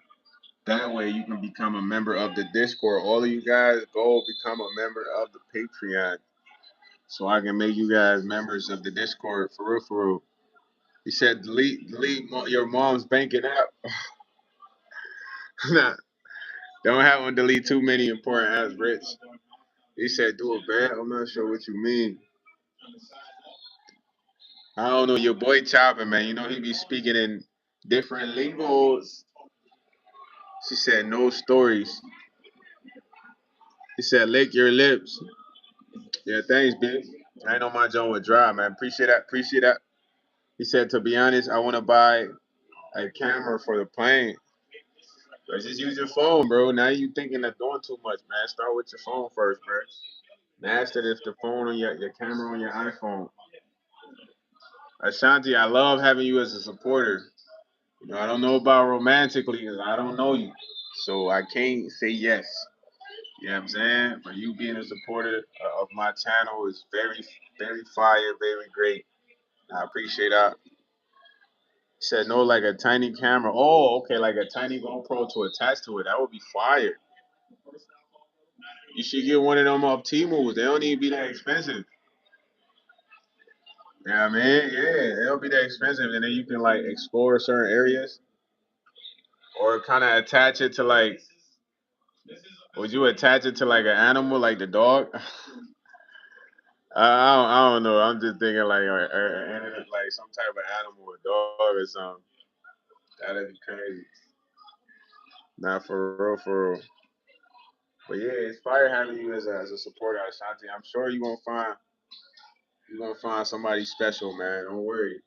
That way you can become a member of the Discord. All of you guys go become a member of the Patreon. So I can make you guys members of the Discord for real, for real. He said delete your mom's banking app. Nah, don't have one delete too many important apps, Rich. He said do it bad. I'm not sure what you mean. I don't know your boy chopping, man. You know he be speaking in different lingos. She said no stories. He said lick your lips. Yeah, thanks, bitch. I know my joint was dry, man. Appreciate that. Appreciate that. He said to be honest, I want to buy a camera for the plane. But just use your phone, bro. Now you thinking of doing too much, man. Start with your phone first, bro. Master if the phone on your camera on your iPhone. Ashanti, I love having you as a supporter. You know, I don't know about romantically because I don't know you. So I can't say yes. You know what I'm saying? But you being a supporter of my channel is very, very fire, very great. I appreciate that. He said no, like a tiny camera. Oh, okay, like a tiny GoPro to attach to it. That would be fire. You should get one of them off Temu. They don't even be that expensive. Yeah, man. Yeah, they don't be that expensive, and then you can like explore certain areas, or kind of attach it to like. Would you attach it to like an animal, like the dog? I don't know. I'm just thinking like some type of animal, a dog or something. That'd be crazy. Not for real, for real. But yeah, it's fire having you as a supporter, Ashanti. I'm sure you're gonna find somebody special, man. Don't worry.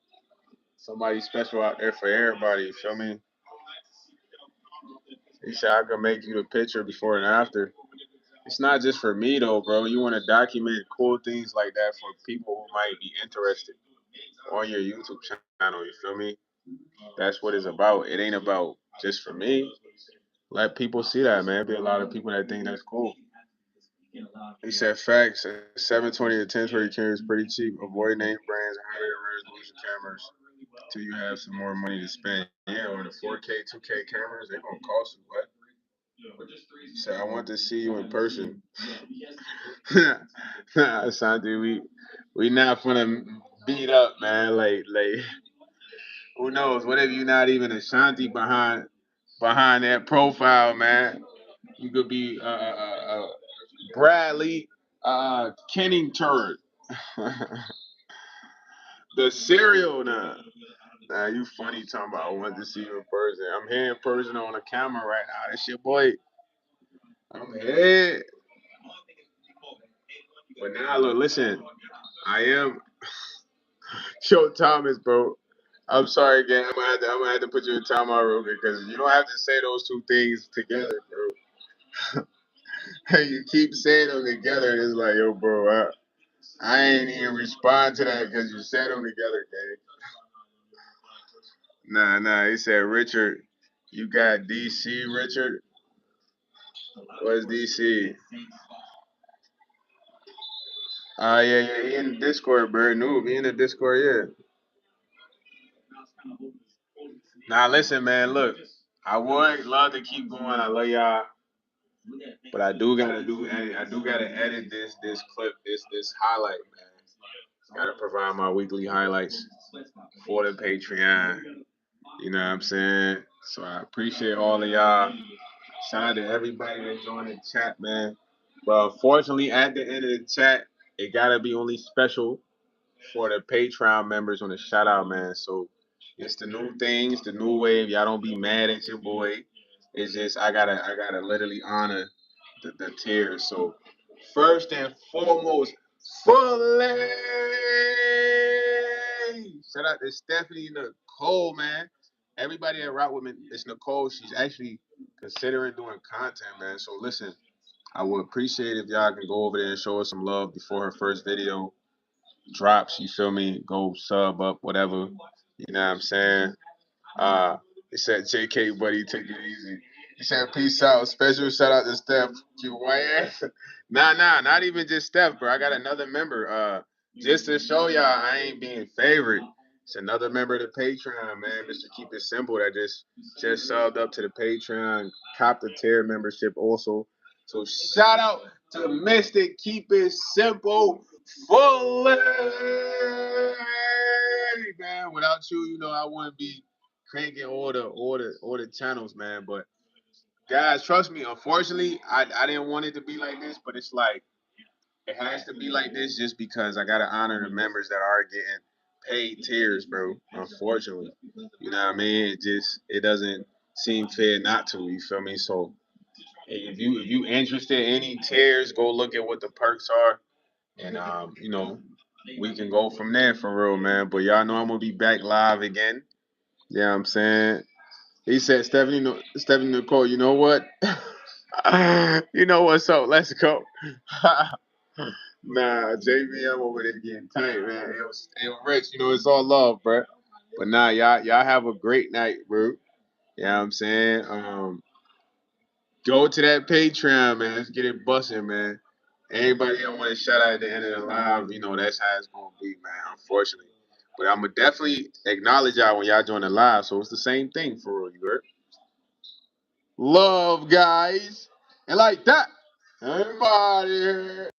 Somebody special out there for everybody. You feel me? He said I could make you the picture before and after. It's not just for me though, bro. You want to document cool things like that for people who might be interested on your YouTube channel. You feel me? That's what it's about. It ain't about just for me. Let people see that, man. Be a lot of people that think that's cool. He said facts. 720 to 1020 camera is pretty cheap. Avoid name brands, higher resolution cameras till you have some more money to spend. Yeah, or the 4K, 2K cameras, they gonna cost you what? He said I want to see you in person. Ashanti, we not gonna beat up, man. Like who knows? What if you not even Ashanti behind that profile, man? You could be Bradley Kennington. The cereal now. Nah, you funny talking about I want to see you in person. I'm here in person on the camera right now. That's your boy. I'm here. But now look, listen. I am Yo Thomas, bro. I'm sorry again. I'm gonna have to put you in timeout real quick because you don't have to say those two things together, bro. You keep saying them together, and it's like, yo, bro, I ain't even respond to that because you said them together, gang. Nah. He said, Richard, you got DC, Richard. What's DC? Yeah. He in the Discord, bro. Noob, he in the Discord, yeah. Nah, listen, man. Look, I would love to keep going. I love y'all, but I do gotta edit this clip, this highlight, man. Gotta provide my weekly highlights for the Patreon. You know what I'm saying? So I appreciate all of y'all. Shout out to everybody that joined the chat, man. But unfortunately, at the end of the chat, it gotta be only special for the Patreon members on the shout out, man. So it's the new things, the new wave. Y'all don't be mad at your boy. It's just I gotta literally honor the tiers. So first and foremost, fully Shout out to Stephanie Nicole, man. Everybody that rock with me, it's Nicole. She's actually considering doing content, man. So listen, I would appreciate if y'all can go over there and show her some love before her first video drops. You feel me? Go sub up, whatever. You know what I'm saying? He said, JK, buddy, take it easy. He said, peace out. Special shout out to Steph. Nah, not even just Steph, bro. I got another member. Just to show y'all I ain't being favorite. It's another member of the Patreon, man. Mr. Keep It Simple that just subbed up to the Patreon, cop the tier membership also. So shout out to Mr. Keep It Simple fully, man. Without you, I wouldn't be cranking all the channels, man. But guys, trust me. Unfortunately, I didn't want it to be like this, but it's like it has to be like this just because I gotta honor the members that are getting paid tiers, bro. Unfortunately, you know what I mean. It doesn't seem fair not to. You feel me? So hey, if you interested in any tiers, go look at what the perks are, and we can go from there for real, man. But y'all know I'm gonna be back live again. Yeah, I'm saying. He said, Stephanie Nicole, you know what? You know what's up? Let's go. Nah, JVM over there getting tight, man. It was rich. It's all love, bro. But nah, y'all have a great night, bro. You know what I'm saying? Go to that Patreon, man. Let's get it busting, man. Anybody that want to shout out at the end of the live, that's how it's gonna be, man. Unfortunately, but I'm gonna definitely acknowledge y'all when y'all join the live. So it's the same thing for real, you heard? Love, guys, and like that, everybody.